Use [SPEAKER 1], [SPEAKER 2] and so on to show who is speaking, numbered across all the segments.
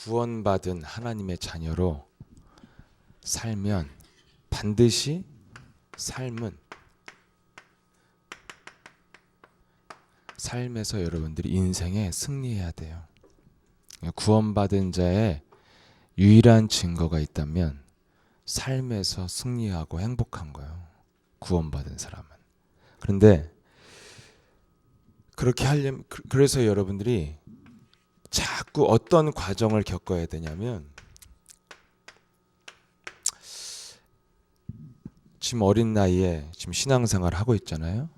[SPEAKER 1] 구원받은 하나님의 자녀로 살면 반드시 삶에서 여러분들이 인생에 승리해야 돼요. 구원받은 자의 유일한 증거가 있다면 삶에서 승리하고 행복한 거예요. 구원받은 사람은. 그런데 그렇게 하려면, 그래서 여러분들이 자꾸 어떤 과정을 겪어야 되냐면, 지금 어린 나이에 지금 신앙생활을 하고 있잖아요.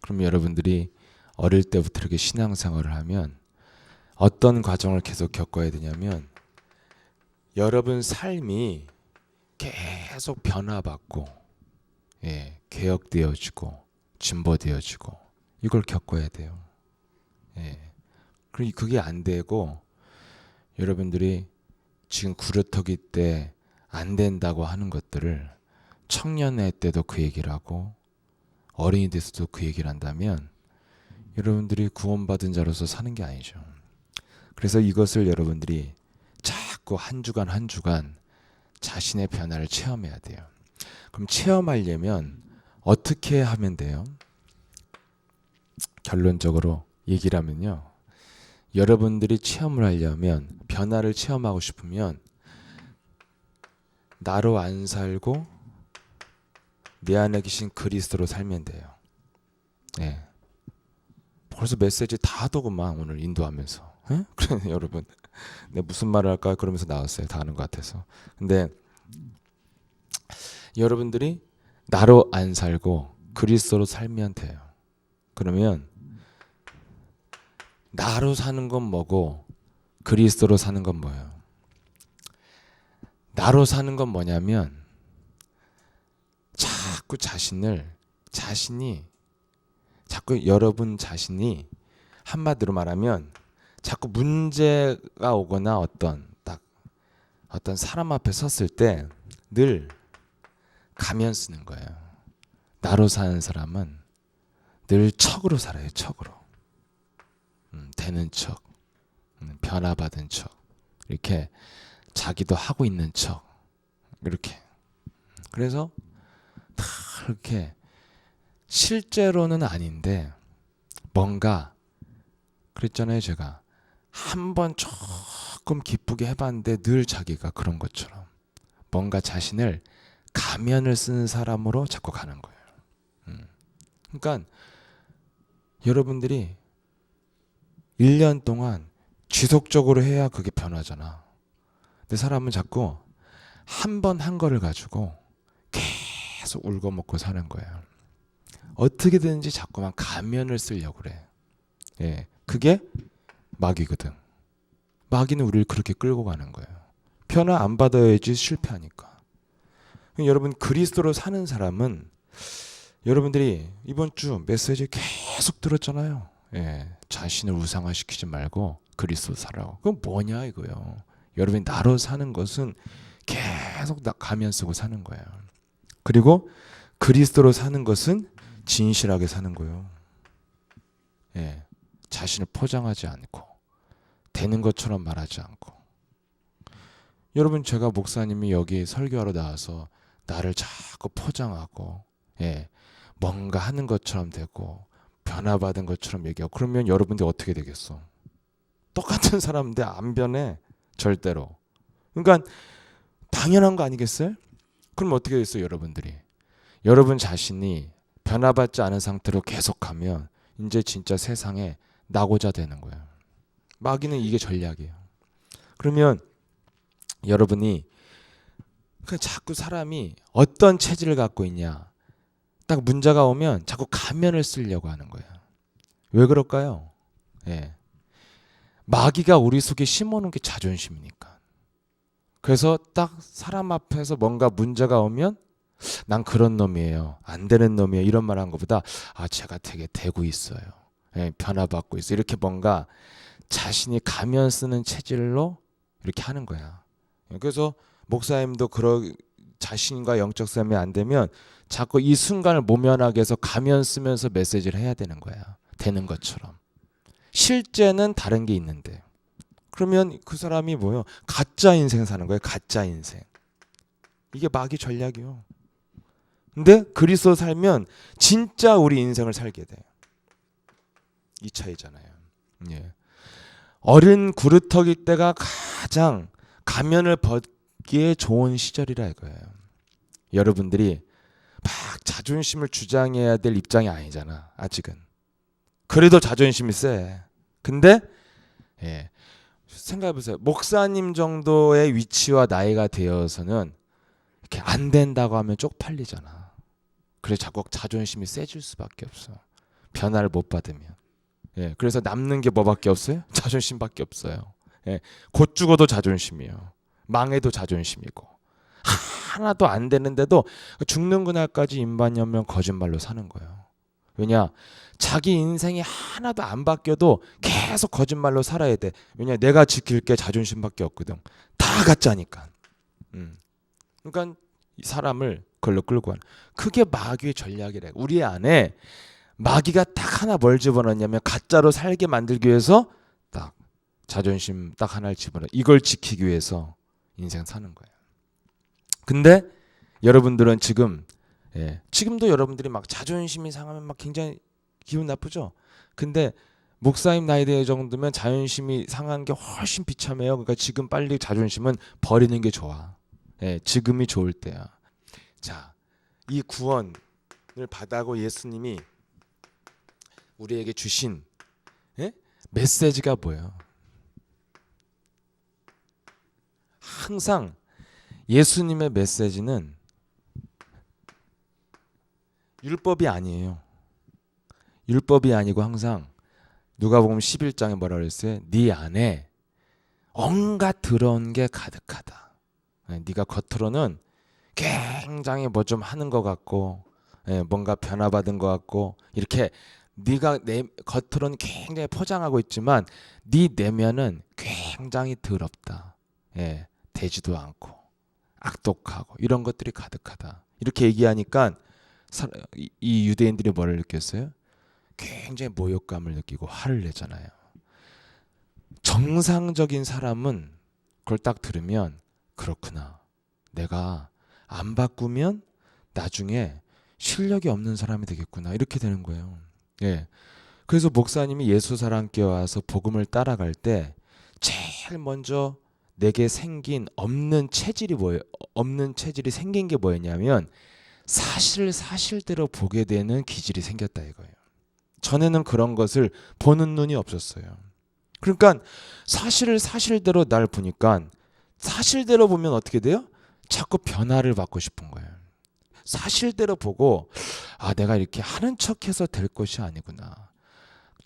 [SPEAKER 1] 그럼 여러분들이 어릴 때부터 이렇게 신앙생활을 하면 어떤 과정을 계속 겪어야 되냐면, 여러분 삶이 계속 변화받고, 개혁되어지고 진보되어지고 이걸 겪어야 돼요. 그게 안 되고, 여러분들이 지금 구루터기 때 안 된다고 하는 것들을 청년의 때도 그 얘기를 하고 어린이 돼서도 그 얘기를 한다면 여러분들이 구원받은 자로서 사는 게 아니죠. 그래서 이것을 여러분들이 자꾸 한 주간 한 주간 자신의 변화를 체험해야 돼요. 그럼 체험하려면 어떻게 하면 돼요? 결론적으로 얘기를 하면요, 여러분들이 체험을 하려면, 변화를 체험하고 싶으면 나로 안 살고 내 안에 계신 그리스도로 살면 돼요. 벌써 메시지 다 하더구만 오늘 인도하면서. 그래 여러분, 내가 무슨 말을 할까 그러면서 나왔어요. 다 하는 것 같아서. 근데 여러분들이 나로 안 살고 그리스도로 살면 돼요. 그러면 나로 사는 건 뭐고 그리스도로 사는 건 뭐예요? 나로 사는 건 뭐냐면, 자꾸 여러분 자신이, 한마디로 말하면 자꾸 문제가 오거나 어떤 사람 앞에 섰을 때 늘 가면 쓰는 거예요. 나로 사는 사람은 늘 척으로 살아요. 척으로. 되는 척, 변화받은 척, 이렇게 자기도 하고 있는 척, 이렇게. 그래서 다 이렇게 실제로는 아닌데 뭔가, 그랬잖아요. 제가 한번 조금 기쁘게 해봤는데 늘 자기가 그런 것처럼 뭔가 자신을 가면을 쓰는 사람으로 자꾸 가는 거예요. 그러니까 여러분들이 1년 동안 지속적으로 해야 그게 변하잖아. 근데 사람은 자꾸 한 번 한 거를 가지고 계속 울고 먹고 사는 거예요. 어떻게든지 자꾸만 가면을 쓰려고 그래. 그게 마귀거든. 마귀는 우리를 그렇게 끌고 가는 거예요. 변화 안 받아야지 실패하니까. 여러분, 그리스도로 사는 사람은, 여러분들이 이번 주 메시지 계속 들었잖아요. 자신을 우상화시키지 말고 그리스도 살아고. 그건 뭐냐 이거요. 여러분이 나로 사는 것은 계속 가면 쓰고 사는 거예요. 그리고 그리스도로 사는 것은 진실하게 사는 거예요. 자신을 포장하지 않고 되는 것처럼 말하지 않고. 여러분, 제가 목사님이 여기 설교하러 나와서 나를 자꾸 포장하고 뭔가 하는 것처럼 되고 변화받은 것처럼 얘기하고, 그러면 여러분들이 어떻게 되겠어? 똑같은 사람인데 안 변해. 절대로. 그러니까 당연한 거 아니겠어요? 그럼 어떻게 됐어요? 여러분 자신이 변화받지 않은 상태로 계속하면 이제 진짜 세상에 나고자 되는 거예요. 마귀는 이게 전략이에요. 그러면 여러분이 자꾸 사람이 어떤 체질을 갖고 있냐, 딱 문제가 오면 자꾸 가면을 쓰려고 하는 거예요. 왜 그럴까요? 마귀가 우리 속에 심어놓은 게 자존심이니까. 그래서 딱 사람 앞에서 뭔가 문제가 오면 난 그런 놈이에요, 안 되는 놈이에요, 이런 말 한 것보다 제가 되게 되고 있어요, 변화받고 있어요, 이렇게 뭔가 자신이 가면 쓰는 체질로 이렇게 하는 거야. 그래서 목사님도 자신과 영적 싸움이 안 되면 자꾸 이 순간을 모면하게 해서 가면 쓰면서 메시지를 해야 되는 거야. 되는 것처럼. 실제는 다른 게 있는데. 그러면 그 사람이 뭐예요? 가짜 인생 사는 거예요. 가짜 인생. 이게 마귀 전략이요. 근데 그리스도 살면 진짜 우리 인생을 살게 돼요. 이 차이잖아요. 예. 어린 구루터기 때가 가장 가면을 벗기에 좋은 시절이라 이거예요. 여러분들이 막 자존심을 주장해야 될 입장이 아니잖아. 아직은. 그래도 자존심이 세. 근데 예. 생각해보세요. 목사님 정도의 위치와 나이가 되어서는 이렇게 안 된다고 하면 쪽팔리잖아. 그래서 자꾸 자존심이 세질 수밖에 없어. 변화를 못 받으면. 예. 그래서 남는 게 뭐밖에 없어요? 자존심밖에 없어요. 예. 곧 죽어도 자존심이에요. 망해도 자존심이고. 하나도 안 되는데도 죽는 그날까지 인반연명 거짓말로 사는 거예요. 왜냐? 자기 인생이 하나도 안 바뀌어도 계속 거짓말로 살아야 돼. 왜냐? 내가 지킬 게 자존심밖에 없거든. 다 가짜니까. 그러니까 이 사람을 그걸로 끌고 가는. 그게 마귀의 전략이래. 우리 안에 마귀가 딱 하나 뭘 집어넣냐면 가짜로 살게 만들기 위해서 딱 자존심 딱 하나를 집어넣어. 이걸 지키기 위해서 인생 사는 거예요. 근데 여러분들은 지금 지금도 여러분들이 막 자존심이 상하면 막 굉장히 기분 나쁘죠. 근데 목사님 나이 대 정도면 자존심이 상한 게 훨씬 비참해요. 그러니까 지금 빨리 자존심은 버리는 게 좋아. 지금이 좋을 때야. 자, 이 구원을 받아고 예수님이 우리에게 주신 메시지가 뭐예요? 항상 예수님의 메시지는 율법이 아니에요. 율법이 아니고 항상 누가복음 11장에 뭐라 그랬어요? 네 안에 온갖 더러운 게 가득하다. 네가 겉으로는 굉장히 뭐 좀 하는 것 같고 뭔가 변화받은 것 같고 이렇게 네가 겉으로는 굉장히 포장하고 있지만 네 내면은 굉장히 더럽다. 되지도 않고 악독하고 이런 것들이 가득하다. 이렇게 얘기하니까 이 유대인들이 뭐를 느꼈어요? 굉장히 모욕감을 느끼고 화를 내잖아요. 정상적인 사람은 그걸 딱 들으면 그렇구나. 내가 안 바꾸면 나중에 실력이 없는 사람이 되겠구나. 이렇게 되는 거예요. 그래서 목사님이 예수 사랑교회 와서 복음을 따라갈 때 제일 먼저 내게 생긴 없는 체질이 뭐예요? 없는 체질이 생긴 게 뭐였냐면 사실대로 보게 되는 기질이 생겼다 이거예요. 전에는 그런 것을 보는 눈이 없었어요. 그러니까 사실대로 날 보니까 사실대로 보면 어떻게 돼요? 자꾸 변화를 받고 싶은 거예요. 사실대로 보고 내가 이렇게 하는 척해서 될 것이 아니구나.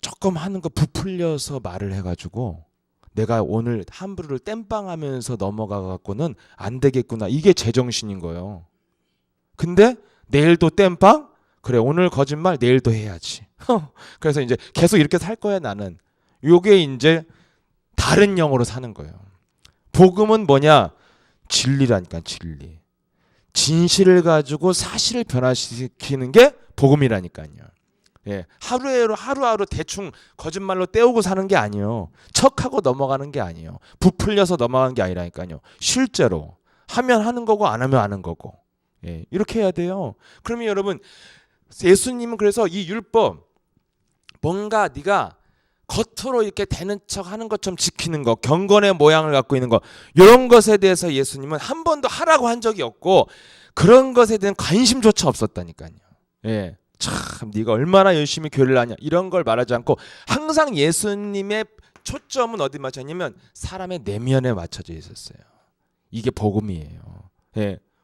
[SPEAKER 1] 조금 하는 거 부풀려서 말을 해가지고 내가 오늘 함부로를 땜빵하면서 넘어가 갖고는 안 되겠구나. 이게 제정신인 거예요. 근데 내일도 땜빵? 그래 오늘 거짓말 내일도 해야지. 그래서 이제 계속 이렇게 살 거야 나는. 요게 이제 다른 영으로 사는 거예요. 복음은 뭐냐? 진리라니까 진리. 진실을 가지고 사실을 변화시키는 게 복음이라니까요. 하루하루 대충 거짓말로 때우고 사는 게 아니에요. 척하고 넘어가는 게 아니에요. 부풀려서 넘어가는 게 아니라니까요. 실제로 하면 하는 거고 안 하면 하는 거고. 이렇게 해야 돼요. 그러면 여러분 예수님은 그래서 이 율법 뭔가 네가 겉으로 이렇게 되는 척 하는 것처럼 지키는 거, 경건의 모양을 갖고 있는 거 이런 것에 대해서 예수님은 한 번도 하라고 한 적이 없고 그런 것에 대한 관심조차 없었다니까요. 참 네가 얼마나 열심히 교회를 하냐 이런 걸 말하지 않고 항상 예수님의 초점은 어디 맞췄냐면 사람의 내면에 맞춰져 있었어요. 이게 복음이에요.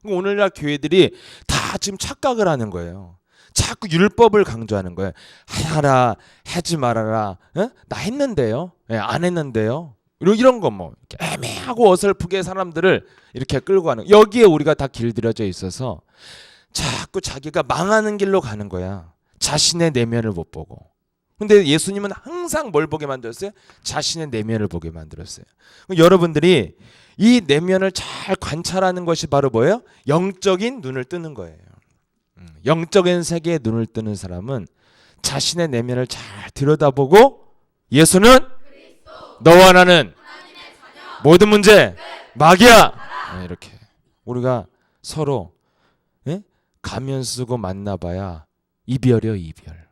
[SPEAKER 1] 오늘날 교회들이 다 지금 착각을 하는 거예요. 자꾸 율법을 강조하는 거예요. 하라, 하지 말아라. 나 했는데요. 안 했는데요. 이런 거 뭐 애매하고 어설프게 사람들을 이렇게 끌고 가는 여기에 우리가 다 길들여져 있어서 자꾸 자기가 망하는 길로 가는 거야. 자신의 내면을 못 보고. 근데 예수님은 항상 뭘 보게 만들었어요? 자신의 내면을 보게 만들었어요. 여러분들이 이 내면을 잘 관찰하는 것이 바로 뭐예요? 영적인 눈을 뜨는 거예요. 영적인 세계에 눈을 뜨는 사람은 자신의 내면을 잘 들여다보고 예수는 너와 나는 모든 문제 마귀야. 네, 이렇게 우리가 서로 가면 쓰고 만나봐야 이별이요, 이별.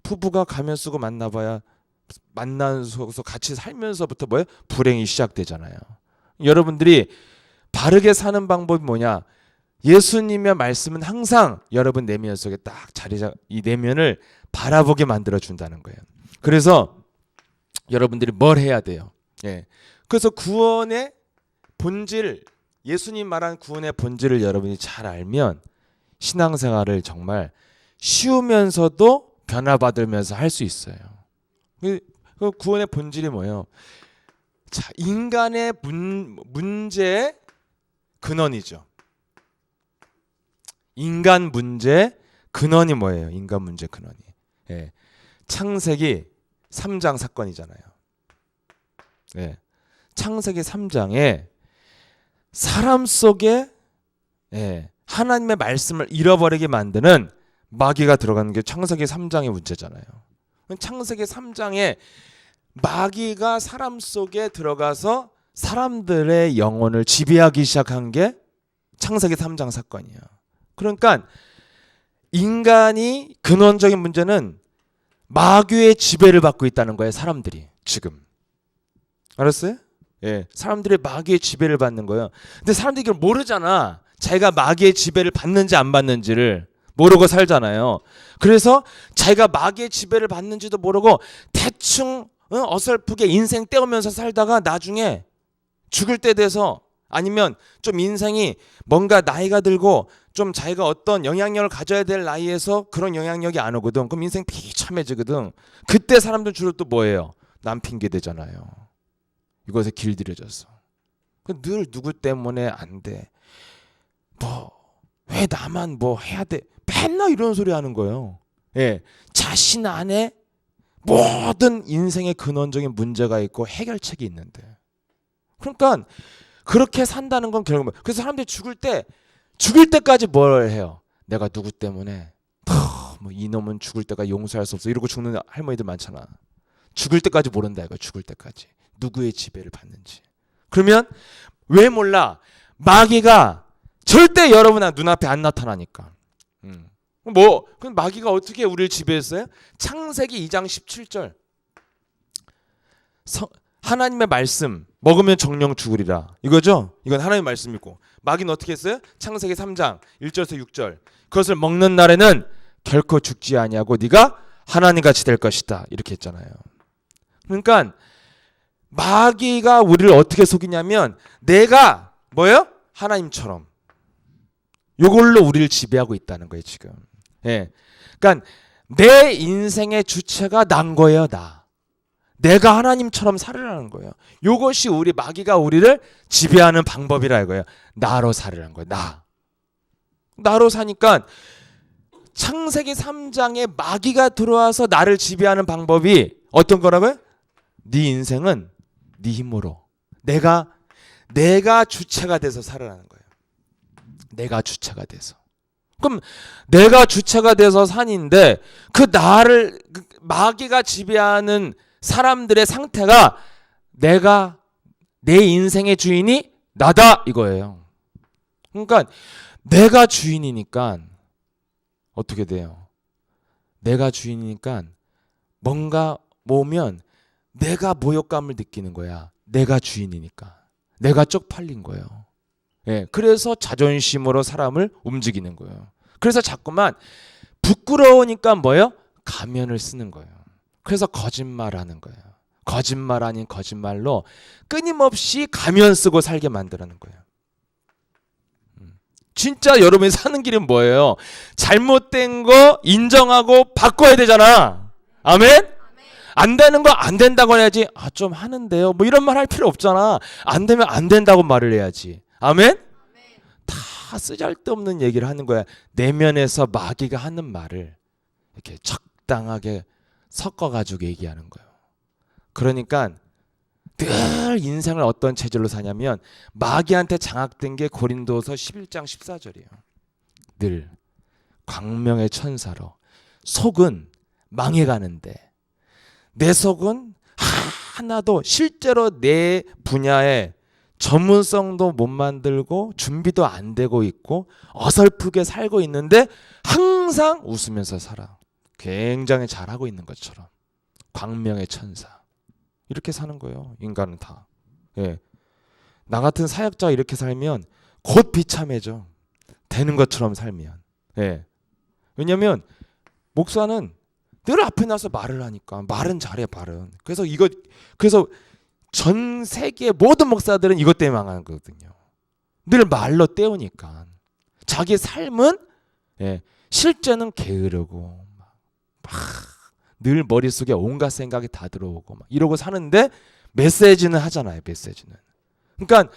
[SPEAKER 1] 부부가 가면 쓰고 만나봐야 만나서 같이 살면서부터 뭐예요? 불행이 시작되잖아요. 여러분들이 바르게 사는 방법이 뭐냐? 예수님의 말씀은 항상 여러분 내면 속에 딱 이 내면을 바라보게 만들어 준다는 거예요. 그래서 여러분들이 뭘 해야 돼요? 그래서 구원의 본질, 예수님 말한 구원의 본질을 여러분이 잘 알면 신앙생활을 정말 쉬우면서도 변화받으면서 할 수 있어요. 그 구원의 본질이 뭐예요? 자, 인간의 문제의 근원이죠. 인간 문제 근원이 뭐예요? 인간 문제 근원이. 창세기 3장 사건이잖아요. 창세기 3장에 사람 속에 하나님의 말씀을 잃어버리게 만드는 마귀가 들어가는 게 창세기 3장의 문제잖아요. 창세기 3장에 마귀가 사람 속에 들어가서 사람들의 영혼을 지배하기 시작한 게 창세기 3장 사건이에요. 그러니까 인간이 근원적인 문제는 마귀의 지배를 받고 있다는 거예요. 사람들이 지금. 알았어요? 사람들이 마귀의 지배를 받는 거예요. 근데 사람들이 이걸 모르잖아. 자기가 마귀의 지배를 받는지 안 받는지를 모르고 살잖아요. 그래서 자기가 마귀의 지배를 받는지도 모르고 대충 어설프게 인생 때우면서 살다가 나중에 죽을 때 돼서 아니면 좀 인생이 뭔가 나이가 들고 좀 자기가 어떤 영향력을 가져야 될 나이에서 그런 영향력이 안 오거든. 그럼 인생 비참해지거든. 그때 사람들 주로 또 뭐예요? 남 핑계 대잖아요. 이것에 길들여져서. 늘 누구 때문에 안 돼. 왜 나만 해야 돼. 맨날 이런 소리 하는 거예요. 자신 안에 모든 인생의 근원적인 문제가 있고 해결책이 있는데. 그러니까 그렇게 산다는 건 결국 그래서 사람들이 죽을 때까지 뭘 해요? 내가 누구 때문에 이놈은 죽을 때까지 용서할 수 없어 이러고 죽는 할머니들 많잖아. 죽을 때까지 모른다 이거. 죽을 때까지 누구의 지배를 받는지. 그러면 왜 몰라? 마귀가 절대 여러분 눈앞에 안 나타나니까. 그럼 마귀가 어떻게 우리를 지배했어요? 창세기 2장 17절. 하나님의 말씀 먹으면 정령 죽으리라. 이거죠? 이건 하나님의 말씀이고. 마귀는 어떻게 했어요? 창세기 3장 1절에서 6절. 그것을 먹는 날에는 결코 죽지 아니하고 네가 하나님같이 될 것이다. 이렇게 했잖아요. 그러니까 마귀가 우리를 어떻게 속이냐면 내가 뭐예요? 하나님처럼. 이걸로 우리를 지배하고 있다는 거예요, 지금. 그러니까 내 인생의 주체가 난 거예요, 나. 내가 하나님처럼 살으라는 거예요. 이것이 마귀가 우리를 지배하는 방법이라 이거예요. 나로 살으라는 거예요. 나로 사니까 창세기 3장에 마귀가 들어와서 나를 지배하는 방법이 어떤 거라고요? 네 인생은 네 힘으로 내가 주체가 돼서 살아라는 거예요. 내가 주체가 돼서. 그럼 내가 주체가 돼서 산인데 그 나를 마귀가 지배하는 사람들의 상태가 내 인생의 주인이 나다 이거예요. 그러니까 내가 주인이니까 어떻게 돼요? 내가 주인이니까 뭔가 모으면 내가 모욕감을 느끼는 거야. 내가 주인이니까. 내가 쪽팔린 거예요. 그래서 자존심으로 사람을 움직이는 거예요. 그래서 자꾸만 부끄러우니까 뭐예요? 가면을 쓰는 거예요. 그래서 거짓말하는 거예요. 거짓말 아닌 거짓말로 끊임없이 가면 쓰고 살게 만드는 거예요. 진짜 여러분이 사는 길은 뭐예요? 잘못된 거 인정하고 바꿔야 되잖아. 아멘? 안 되는 거 안 된다고 해야지. 좀 하는데요. 이런 말 할 필요 없잖아. 안 되면 안 된다고 말을 해야지. 아멘? 다 쓰잘데없는 얘기를 하는 거야. 내면에서 마귀가 하는 말을 이렇게 적당하게 섞어가지고 얘기하는 거예요. 그러니까 늘 인생을 어떤 체질로 사냐면 마귀한테 장악된 게 고린도서 11장 14절이에요. 늘 광명의 천사로 속은 망해가는데 내 속은 하나도 실제로 내 분야에 전문성도 못 만들고 준비도 안 되고 있고 어설프게 살고 있는데 항상 웃으면서 살아. 굉장히 잘하고 있는 것처럼. 광명의 천사. 이렇게 사는 거예요. 인간은 다. 예. 나 같은 사역자가 이렇게 살면 곧 비참해져. 되는 것처럼 살면. 예. 왜냐면 목사는 늘 앞에 나서 말을 하니까 말은 잘해 말은. 그래서 전 세계 모든 목사들은 이것 때문에 망하는 거거든요. 늘 말로 때우니까. 자기 삶은 실제는 게으르고 늘 머릿속에 온갖 생각이 다 들어오고 막 이러고 사는데 메시지는 하잖아요. 메시지는. 그러니까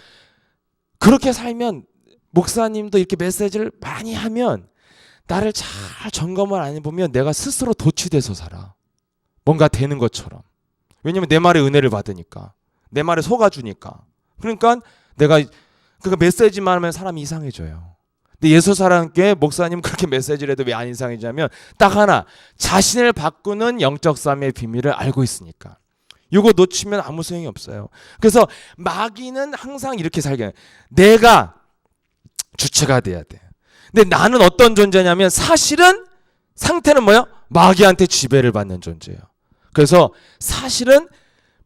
[SPEAKER 1] 그렇게 살면 목사님도 이렇게 메시지를 많이 하면 나를 잘 점검을 안 해보면 내가 스스로 도취돼서 살아. 뭔가 되는 것처럼. 왜냐면 내 말에 은혜를 받으니까. 내 말에 속아주니까. 그러니까 내가 메시지만 하면 사람이 이상해져요. 근데 예수사랑교회 목사님 그렇게 메시지를 해도 왜 안 이상해지냐면 딱 하나. 자신을 바꾸는 영적 삶의 비밀을 알고 있으니까. 이거 놓치면 아무 소용이 없어요. 그래서 마귀는 항상 이렇게 살게 해요. 내가 주체가 돼야 돼. 근데 나는 어떤 존재냐면 사실은 상태는 뭐예요? 마귀한테 지배를 받는 존재예요. 그래서 사실은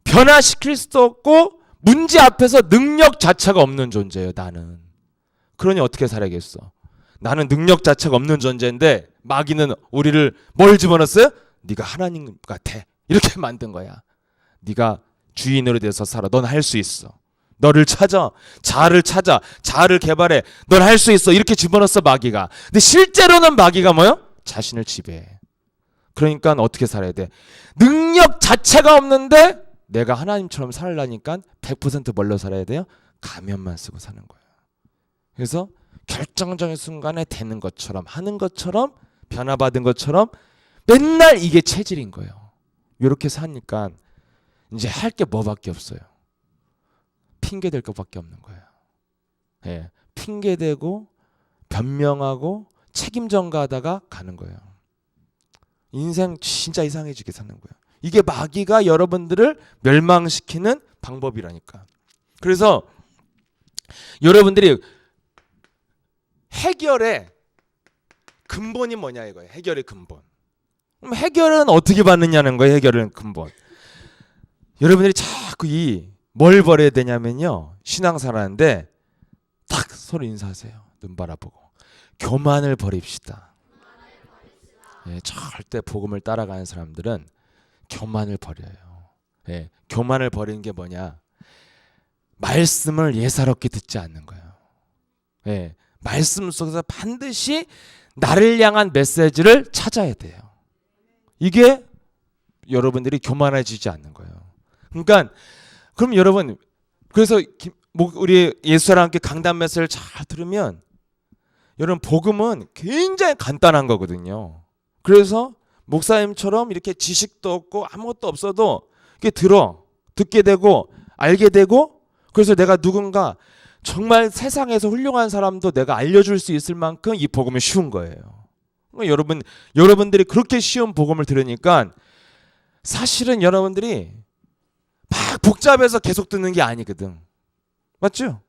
[SPEAKER 1] 변화시킬 수도 없고 문제 앞에서 능력 자체가 없는 존재예요. 나는. 그러니 어떻게 살아야겠어? 나는 능력 자체가 없는 존재인데 마귀는 우리를 뭘 집어넣었어요? 네가 하나님 같아. 이렇게 만든 거야. 네가 주인으로 돼서 살아. 넌 할 수 있어. 너를 찾아. 자아를 개발해. 넌 할 수 있어. 이렇게 집어넣었어 마귀가. 근데 실제로는 마귀가 뭐요? 자신을 지배해. 그러니까 어떻게 살아야 돼? 능력 자체가 없는데 내가 하나님처럼 살려니까 100% 뭘로 살아야 돼요? 가면만 쓰고 사는 거예요. 그래서 결정적인 순간에 되는 것처럼 하는 것처럼 변화받은 것처럼 맨날 이게 체질인 거예요. 이렇게 사니까 이제 할 게 뭐밖에 없어요. 핑계 댈 것밖에 없는 거예요. 예, 핑계 대고 변명하고 책임 전가하다가 가는 거예요. 인생 진짜 이상해지게 사는 거예요. 이게 마귀가 여러분들을 멸망시키는 방법이라니까. 그래서 여러분들이 해결의 근본이 뭐냐 이거예요. 해결의 근본. 그럼 해결은 어떻게 받느냐는 거예요. 해결의 근본. 여러분들이 자꾸 뭘 버려야 되냐면요. 신앙생활하는데 딱 서로 인사하세요. 눈 바라보고. 교만을 버립시다. 예, 절대 복음을 따라가는 사람들은 교만을 버려요. 예, 교만을 버리는 게 뭐냐? 말씀을 예사롭게 듣지 않는 거예요. 예, 말씀 속에서 반드시 나를 향한 메시지를 찾아야 돼요. 이게 여러분들이 교만해지지 않는 거예요. 그러니까 그럼 여러분 그래서 우리 예수랑 함께 강단 메시지를 잘 들으면 여러분 복음은 굉장히 간단한 거거든요. 그래서 목사님처럼 이렇게 지식도 없고 아무것도 없어도 이렇게 듣게 되고 알게 되고 그래서 내가 누군가 정말 세상에서 훌륭한 사람도 내가 알려줄 수 있을 만큼 이 복음은 쉬운 거예요. 그러니까 여러분들이 그렇게 쉬운 복음을 들으니까 사실은 여러분들이 막 복잡해서 계속 듣는 게 아니거든. 맞죠?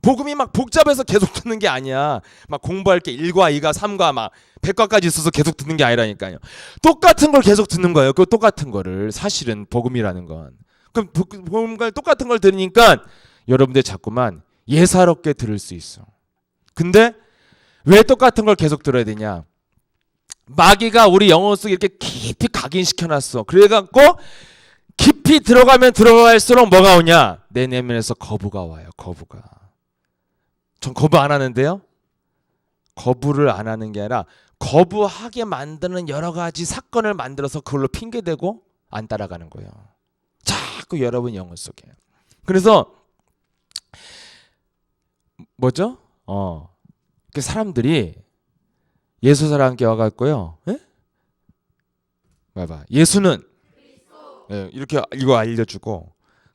[SPEAKER 1] 복음이 막 복잡해서 계속 듣는 게 아니야. 막 공부할 게 1과 2과 3과 막 100과까지 있어서 계속 듣는 게 아니라니까요. 똑같은 걸 계속 듣는 거예요. 그 똑같은 거를 사실은 복음이라는 건. 그럼 복음과 똑같은 걸 들으니까 여러분들 자꾸만 예사롭게 들을 수 있어. 근데 왜 똑같은 걸 계속 들어야 되냐? 마귀가 우리 영혼 속에 이렇게 깊이 각인시켜놨어. 그래갖고 깊이 들어가면 들어갈수록 뭐가 오냐? 내 내면에서 거부가 와요. 거부가. 전 거부 안 하는데요. 거부를 안 하는 게 아니라 거부하게 만드는 여러 가지 사건을 만들어서 그걸로 핑계대고 안 따라가는 거예요. 자꾸 여러분 영혼 속에. 그래서 뭐죠? 그 사람들이 예수사랑 함께 와갖고요. 예? 봐봐. 예수는 이렇게 이거 알려주고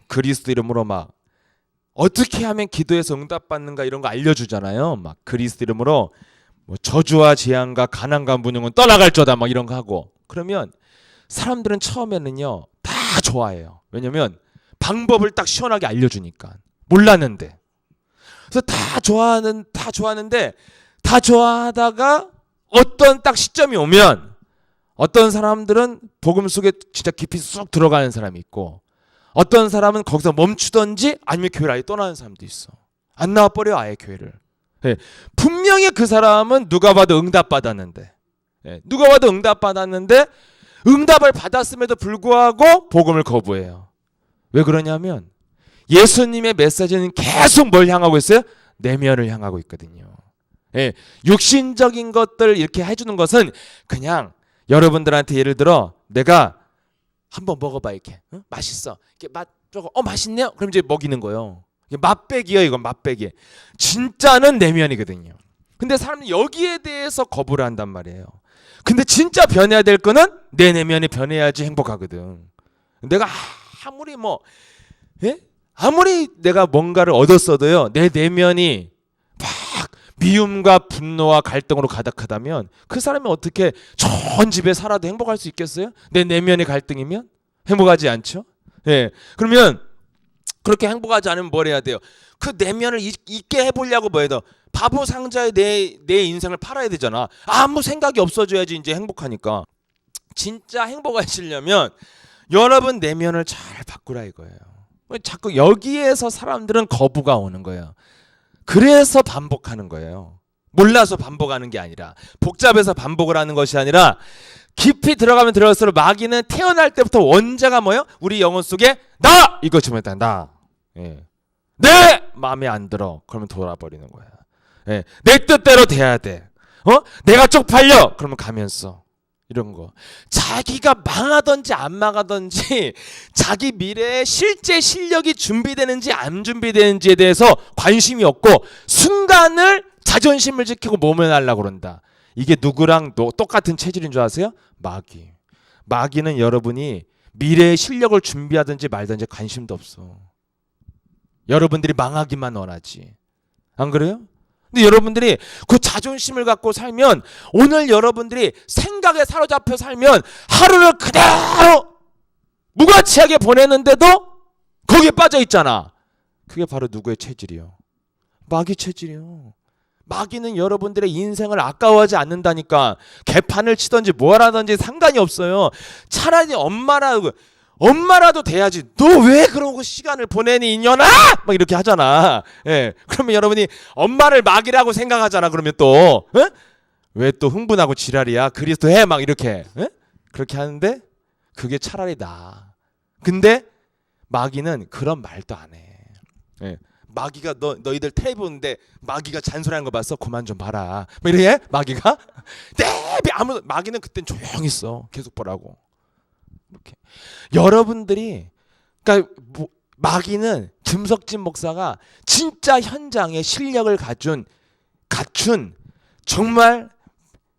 [SPEAKER 1] 그리스도 이름으로 막 어떻게 하면 기도해서 응답받는가 이런 거 알려주잖아요. 막 그리스도 이름으로 뭐 저주와 재앙과 가난과 무능은 떠나갈저다 막 이런 거 하고 그러면 사람들은 처음에는요 다 다 좋아해요. 왜냐면 방법을 딱 시원하게 알려주니까. 몰랐는데. 그래서 다 좋아하는데 다 좋아하다가 어떤 딱 시점이 오면 어떤 사람들은 복음 속에 진짜 깊이 쑥 들어가는 사람이 있고 어떤 사람은 거기서 멈추던지 아니면 교회를 아예 떠나는 사람도 있어. 안 나와버려 아예 교회를. 예, 분명히 그 사람은 누가 봐도 응답받았는데 누가 봐도 응답받았는데 응답을 받았음에도 불구하고 복음을 거부해요. 왜 그러냐면 예수님의 메시지는 계속 뭘 향하고 있어요? 내면을 향하고 있거든요. 예, 육신적인 것들 이렇게 해주는 것은 그냥 여러분들한테 예를 들어 내가 한번 먹어봐 이렇게 맛있어 이렇게 맛 저거 맛있네요. 그럼 이제 먹이는 거예요. 맛배기요 이건 맛배기. 진짜는 내면이거든요. 근데 사람들이 여기에 대해서 거부를 한단 말이에요. 근데 진짜 변해야 될 거는 내 내면이 변해야지 행복하거든. 내가 아무리 아무리 내가 뭔가를 얻었어도요 내 내면이 막 미움과 분노와 갈등으로 가득하다면 그 사람이 어떻게 좋은 집에 살아도 행복할 수 있겠어요? 내 내면의 갈등이면 행복하지 않죠? 예. 그러면 그렇게 행복하지 않으면 뭘 해야 돼요? 그 내면을 있게 해보려고 뭐 해야 돼? 바보 상자에 내 인생을 팔아야 되잖아. 아무 생각이 없어져야지 이제 행복하니까. 진짜 행복하시려면 여러분 내면을 잘 바꾸라 이거예요. 자꾸 여기에서 사람들은 거부가 오는 거예요. 그래서 반복하는 거예요. 몰라서 반복하는 게 아니라 복잡해서 반복을 하는 것이 아니라 깊이 들어가면 들어갈수록 마귀는 태어날 때부터 원자가 뭐예요? 우리 영혼 속에 나! 이거 지금 일단 나. 예. 내 마음에 안 들어. 그러면 돌아버리는 거야. 예. 내 뜻대로 돼야 돼. 내가 쪽팔려. 그러면 가면서 이런 거. 자기가 망하든지 안 망하든지 자기 미래에 실제 실력이 준비되는지 안 준비되는지에 대해서 관심이 없고 순간을 자존심을 지키고 몸을 날라고 그런다. 이게 누구랑 똑같은 체질인 줄 아세요? 마귀. 마귀는 여러분이 미래의 실력을 준비하든지 말든지 관심도 없어. 여러분들이 망하기만 원하지. 안 그래요? 근데 여러분들이 그 자존심을 갖고 살면 오늘 여러분들이 생각에 사로잡혀 살면 하루를 그대로 무가치하게 보내는데도 거기에 빠져 있잖아. 그게 바로 누구의 체질이요? 마귀 체질이요. 마귀는 여러분들의 인생을 아까워하지 않는다니까. 개판을 치든지 뭘 하든지 상관이 없어요. 차라리 엄마라도 돼야지. 너 왜 그런 거 시간을 보내니 이년아? 막 이렇게 하잖아. 예. 그러면 여러분이 엄마를 마귀라고 생각하잖아. 그러면 또 왜 또 흥분하고 지랄이야? 그리스도 해 막 이렇게 그렇게 하는데 그게 차라리 나아. 근데 마귀는 그런 말도 안 해. 예. 마귀가 너희들 텔레비 보는데 마귀가 잔소리하는 거 봤어? 그만 좀 봐라. 뭐 이래 마귀가 마귀는 그땐 조용히 있어. 계속 보라고. 이렇게 여러분들이 그러니까 마귀는 김석진 목사가 진짜 현장에 실력을 갖춘 정말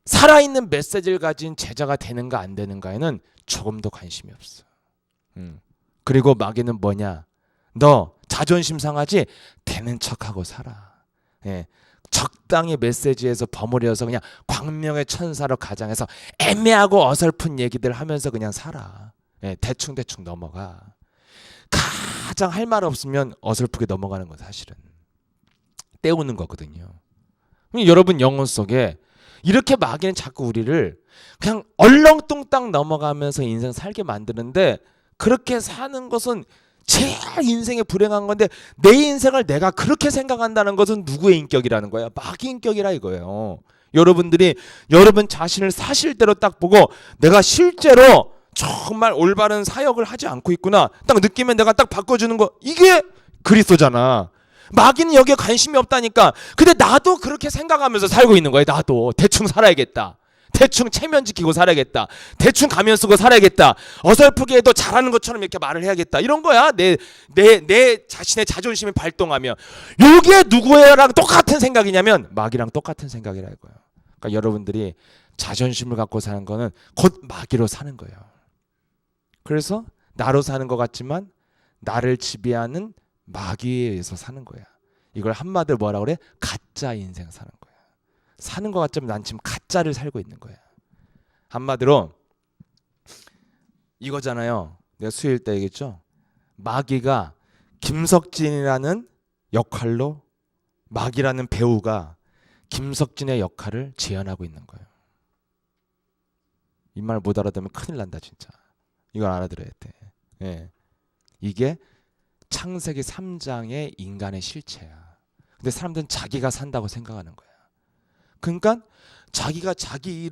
[SPEAKER 1] 살아있는 메시지를 가진 제자가 되는가 안 되는가에는 조금도 관심이 없어. 그리고 마귀는 뭐냐? 너 자존심 상하지? 되는 척하고 살아. 예. 적당히 메시지에서 버무려서 그냥 광명의 천사로 가장해서 애매하고 어설픈 얘기들 하면서 그냥 살아. 예, 대충 넘어가. 가장 할 말 없으면 어설프게 넘어가는 건 사실은 때우는 거거든요. 여러분 영혼 속에 이렇게 마귀는 자꾸 우리를 그냥 얼렁뚱땅 넘어가면서 인생 살게 만드는데 그렇게 사는 것은 제일 인생에 불행한 건데 내 인생을 내가 그렇게 생각한다는 것은 누구의 인격이라는 거야? 마귀 인격이라 이거예요. 여러분들이 여러분 자신을 사실대로 딱 보고 내가 실제로 정말 올바른 사역을 하지 않고 있구나 딱 느끼면 내가 딱 바꿔주는 거 이게 그리스도잖아. 마귀는 여기에 관심이 없다니까. 근데 나도 그렇게 생각하면서 살고 있는 거야. 나도 대충 살아야겠다. 대충 체면 지키고 살아야겠다. 대충 가면 쓰고 살아야겠다. 어설프게 해도 잘하는 것처럼 이렇게 말을 해야겠다. 이런 거야. 내 자신의 자존심이 발동하면. 요게 누구랑 똑같은 생각이냐면 마귀랑 똑같은 생각이라 이거예요. 그러니까 여러분들이 자존심을 갖고 사는 거는 곧 마귀로 사는 거예요. 그래서 나로 사는 것 같지만 나를 지배하는 마귀에 의해서 사는 거야. 이걸 한마디로 뭐라 그래? 가짜 인생 사는 거야. 사는 것 같지만 난 지금 가짜를 살고 있는 거야. 한마디로 이거잖아요. 내가 수요일 때 얘기했죠. 마귀가 김석진이라는 역할로 마귀라는 배우가 김석진의 역할을 재현하고 있는 거예요. 이 말 못 알아들으면 큰일 난다 진짜. 이걸 알아들어야 돼. 예. 이게 창세기 3장의 인간의 실체야. 근데 사람들은 자기가 산다고 생각하는 거야. 그러니까 자기가 자기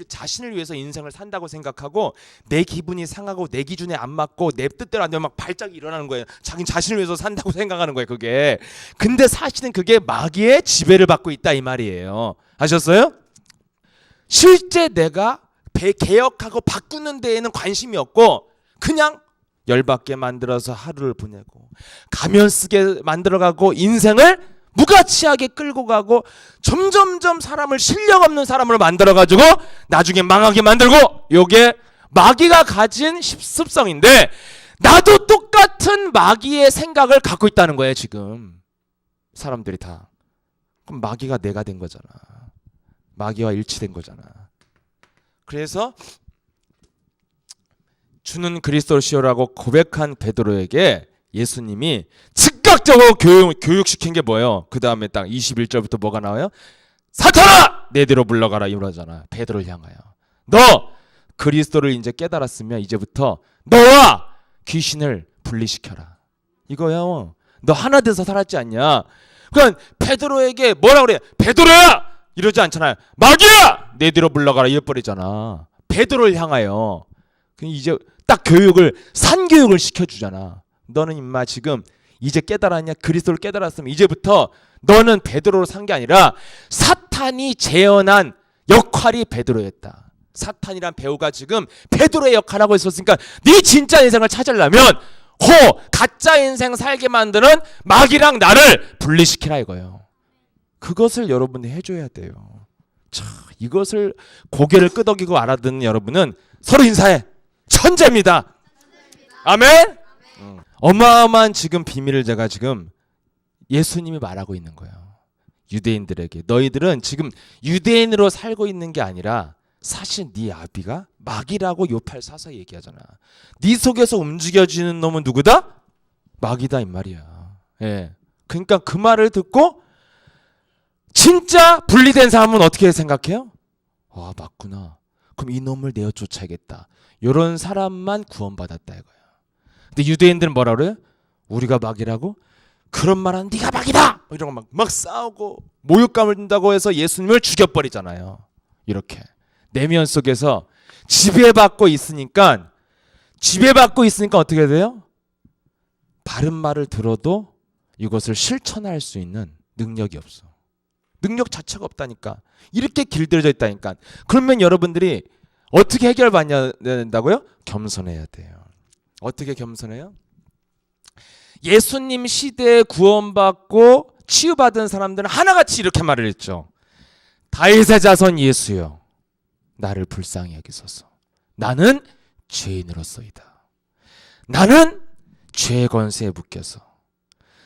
[SPEAKER 1] 자신을 위해서 인생을 산다고 생각하고 내 기분이 상하고 내 기준에 안 맞고 내 뜻대로 안 되면 막 발작이 일어나는 거예요. 자기 자신을 위해서 산다고 생각하는 거예요, 그게. 근데 사실은 그게 마귀의 지배를 받고 있다 이 말이에요. 아셨어요? 실제 내가 개혁하고 바꾸는 데에는 관심이 없고 그냥 열받게 만들어서 하루를 보내고 가면 쓰게 만들어가고 인생을 무가치하게 끌고 가고 점점점 사람을 실력 없는 사람으로 만들어가지고 나중에 망하게 만들고, 요게 마귀가 가진 습성인데 나도 똑같은 마귀의 생각을 갖고 있다는 거예요 지금 사람들이 다. 그럼 마귀가 내가 된 거잖아. 마귀와 일치된 거잖아. 그래서 주는 그리스도시요라고 고백한 베드로에게 예수님이 즉각적으로 교육시킨 게 뭐예요? 그 다음에 딱 21절부터 뭐가 나와요? 사탄아! 내 뒤로 물러가라 이러잖아. 베드로를 향하여. 너 그리스도를 이제 깨달았으면 이제부터 너와 귀신을 분리시켜라. 이거야. 너 하나 돼서 살았지 않냐? 그러니까 베드로에게 뭐라 그래? 베드로야! 이러지 않잖아요. 마귀야! 내 뒤로 물러가라 이래버리잖아. 베드로를 향하여. 이제 딱 산교육을 시켜주잖아. 너는 임마 지금 이제 깨달았냐? 그리스도를 깨달았으면 이제부터 너는 베드로로 산 게 아니라 사탄이 재현한 역할이 베드로였다. 사탄이란 배우가 지금 베드로의 역할을 하고 있었으니까 네 진짜 인생을 찾으려면 가짜 인생 살게 만드는 마귀랑 나를 분리시키라 이거예요. 그것을 여러분이 해줘야 돼요. 자, 이것을 고개를 끄덕이고 알아듣는 여러분은 서로 인사해. 천재입니다. 아멘. 어마어마한 지금 비밀을 제가 지금 예수님이 말하고 있는 거예요. 유대인들에게. 너희들은 지금 유대인으로 살고 있는 게 아니라 사실 네 아비가 마귀라고 요팔 사서 얘기하잖아. 네 속에서 움직여지는 놈은 누구다? 마귀다 이 말이야. 예. 그러니까 그 말을 듣고 진짜 분리된 사람은 어떻게 생각해요? 와, 맞구나. 그럼 이 놈을 내어 쫓아야겠다. 이런 사람만 구원받았다 이거야. 근데 유대인들은 뭐라 그래요? 우리가 마귀라고? 그런 말하는 네가 마귀다! 이런 거 막 싸우고 모욕감을 준다고 해서 예수님을 죽여버리잖아요. 이렇게 내면 속에서 지배받고 있으니까 어떻게 돼요? 바른 말을 들어도 이것을 실천할 수 있는 능력이 없어. 능력 자체가 없다니까. 이렇게 길들여져 있다니까. 그러면 여러분들이 어떻게 해결받아야 된다고요? 겸손해야 돼요. 어떻게 겸손해요? 예수님 시대에 구원받고 치유받은 사람들은 하나같이 이렇게 말을 했죠. 다윗의 자손 예수여, 나를 불쌍히 여기소서. 나는 죄인으로서이다. 나는 죄의 권세에 묶여서,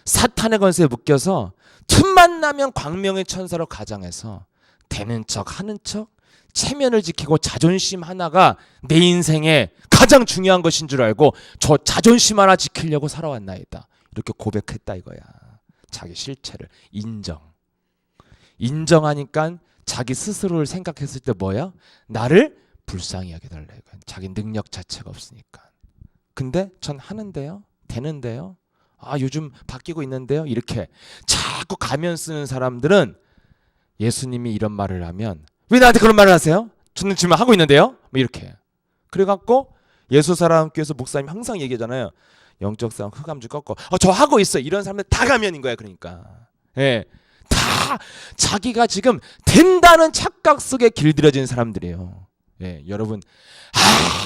[SPEAKER 1] 사탄의 권세에 묶여서 틈만 나면 광명의 천사로 가장해서 되는 척 하는 척 체면을 지키고 자존심 하나가 내 인생에 가장 중요한 것인 줄 알고 저 자존심 하나 지키려고 살아왔나이다. 이렇게 고백했다 이거야. 자기 실체를 인정하니까 자기 스스로를 생각했을 때 뭐야? 나를 불쌍히 여겨 달라 이거야. 자기 능력 자체가 없으니까. 근데 전 하는데요, 되는데요, 요즘 바뀌고 있는데요, 이렇게 자꾸 가면 쓰는 사람들은 예수님이 이런 말을 하면 왜 나한테 그런 말을 하세요? 저는 지금 하고 있는데요? 뭐 이렇게. 그래갖고 예수 사람께서 목사님 항상 얘기하잖아요. 영적 싸움 흑암주 꺾고 저 하고 있어. 이런 사람들 다 가면인 거야. 그러니까. 예. 다 자기가 지금 된다는 착각 속에 길들여진 사람들이에요. 예, 여러분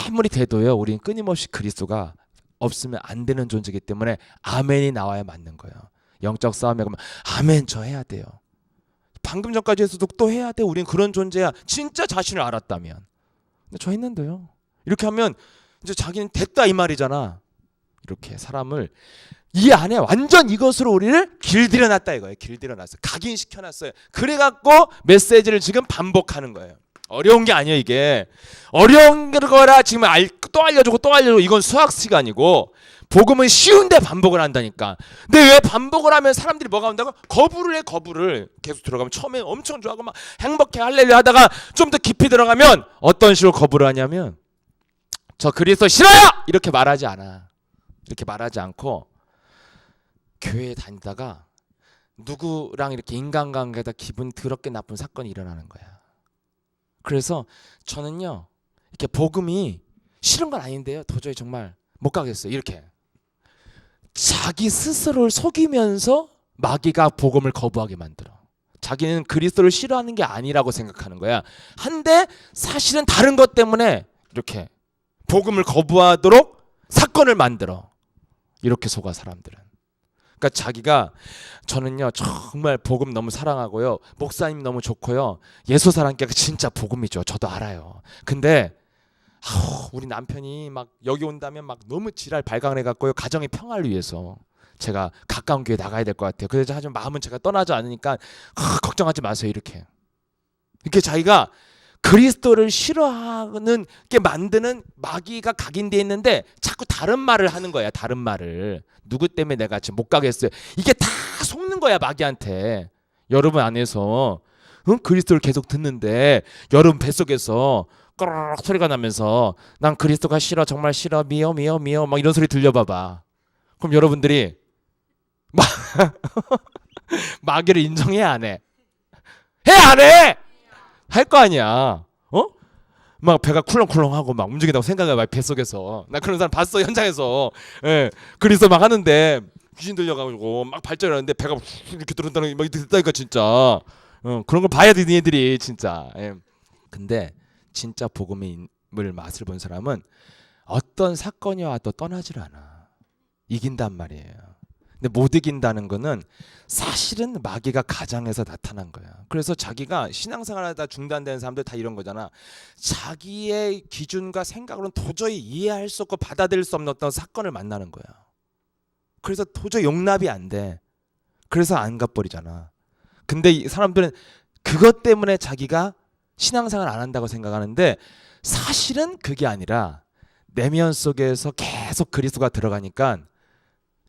[SPEAKER 1] 아무리 돼도요, 우리는 끊임없이 그리스도가 없으면 안 되는 존재이기 때문에 아멘이 나와야 맞는 거예요. 영적 싸움에 가면 아멘 저 해야 돼요. 방금 전까지 했어도 또 해야 돼. 우린 그런 존재야. 진짜 자신을 알았다면. 근데 저 했는데요. 이렇게 하면 이제 자기는 됐다 이 말이잖아. 이렇게 사람을 이 안에 완전 이것으로 우리를 길들여놨다 이거예요. 길들여놨어요. 각인시켜놨어요. 그래갖고 메시지를 지금 반복하는 거예요. 어려운 게 아니에요. 이게 어려운 거라 지금 또 알려주고 또 알려주고 이건 수학 시간이고 복음은 쉬운데 반복을 한다니까. 근데 왜 반복을 하면 사람들이 뭐가 온다고? 거부를 해. 거부를 계속 들어가면 처음에 엄청 좋아하고 막 행복해 할렐루야 하다가 좀 더 깊이 들어가면 어떤 식으로 거부를 하냐면 저 그리스도 싫어요! 이렇게 말하지 않아. 이렇게 말하지 않고 교회에 다니다가 누구랑 이렇게 인간관계에다 기분 더럽게 나쁜 사건이 일어나는 거야. 그래서 저는요 이렇게 복음이 싫은 건 아닌데요 도저히 정말 못 가겠어요. 이렇게 자기 스스로를 속이면서 마귀가 복음을 거부하게 만들어. 자기는 그리스도를 싫어하는 게 아니라고 생각하는 거야. 한데 사실은 다른 것 때문에 이렇게 복음을 거부하도록 사건을 만들어. 이렇게 속아 사람들은. 그러니까 자기가 저는요 정말 복음 너무 사랑하고요 목사님 너무 좋고요 예수 사랑께가 진짜 복음이죠. 저도 알아요. 근데 우리 남편이 막 여기 온다면 막 너무 지랄 발광을 해갖고요 가정의 평화를 위해서 제가 가까운 교회 나가야 될 것 같아요. 그래서 하지만 마음은 제가 떠나지 않으니까 걱정하지 마세요. 이렇게 자기가 그리스도를 싫어하는 게 만드는 마귀가 각인되어 있는데 자꾸 다른 말을 하는 거야. 다른 말을. 누구 때문에 내가 지금 못 가겠어요. 이게 다 속는 거야 마귀한테. 여러분 안에서 그리스도를 계속 듣는데 여러분 뱃속에서 꺼르륵 소리가 나면서 난 그리스도가 싫어 정말 싫어 미워 미워 미워 막 이런 소리 들려봐봐. 그럼 여러분들이 마귀를 인정해 안 해? 해 안 해? 할 거 아니야. 막 배가 쿨렁쿨렁하고 막 움직인다고 생각해봐 뱃속에서. 나 그런 사람 봤어 현장에서. 예, 그리스도 막 하는데 귀신 들려가지고 막 발전하는데 배가 이렇게 들었다는 막 듣다니까 진짜. 그런 걸 봐야 돼 니네들이 진짜. 예. 근데 진짜 복음의 맛을 본 사람은 어떤 사건이 와도 떠나질 않아. 이긴단 말이에요. 근데 못 이긴다는 거는 사실은 마귀가 가장해서 나타난 거야. 그래서 자기가 신앙생활하다 중단되는 사람들 다 이런 거잖아. 자기의 기준과 생각으로는 도저히 이해할 수 없고 받아들일 수 없는 어떤 사건을 만나는 거야. 그래서 도저히 용납이 안 돼. 그래서 안 가버리잖아. 근데 이 사람들은 그것 때문에 자기가 신앙생활 안 한다고 생각하는데 사실은 그게 아니라 내면 속에서 계속 그리스도가 들어가니까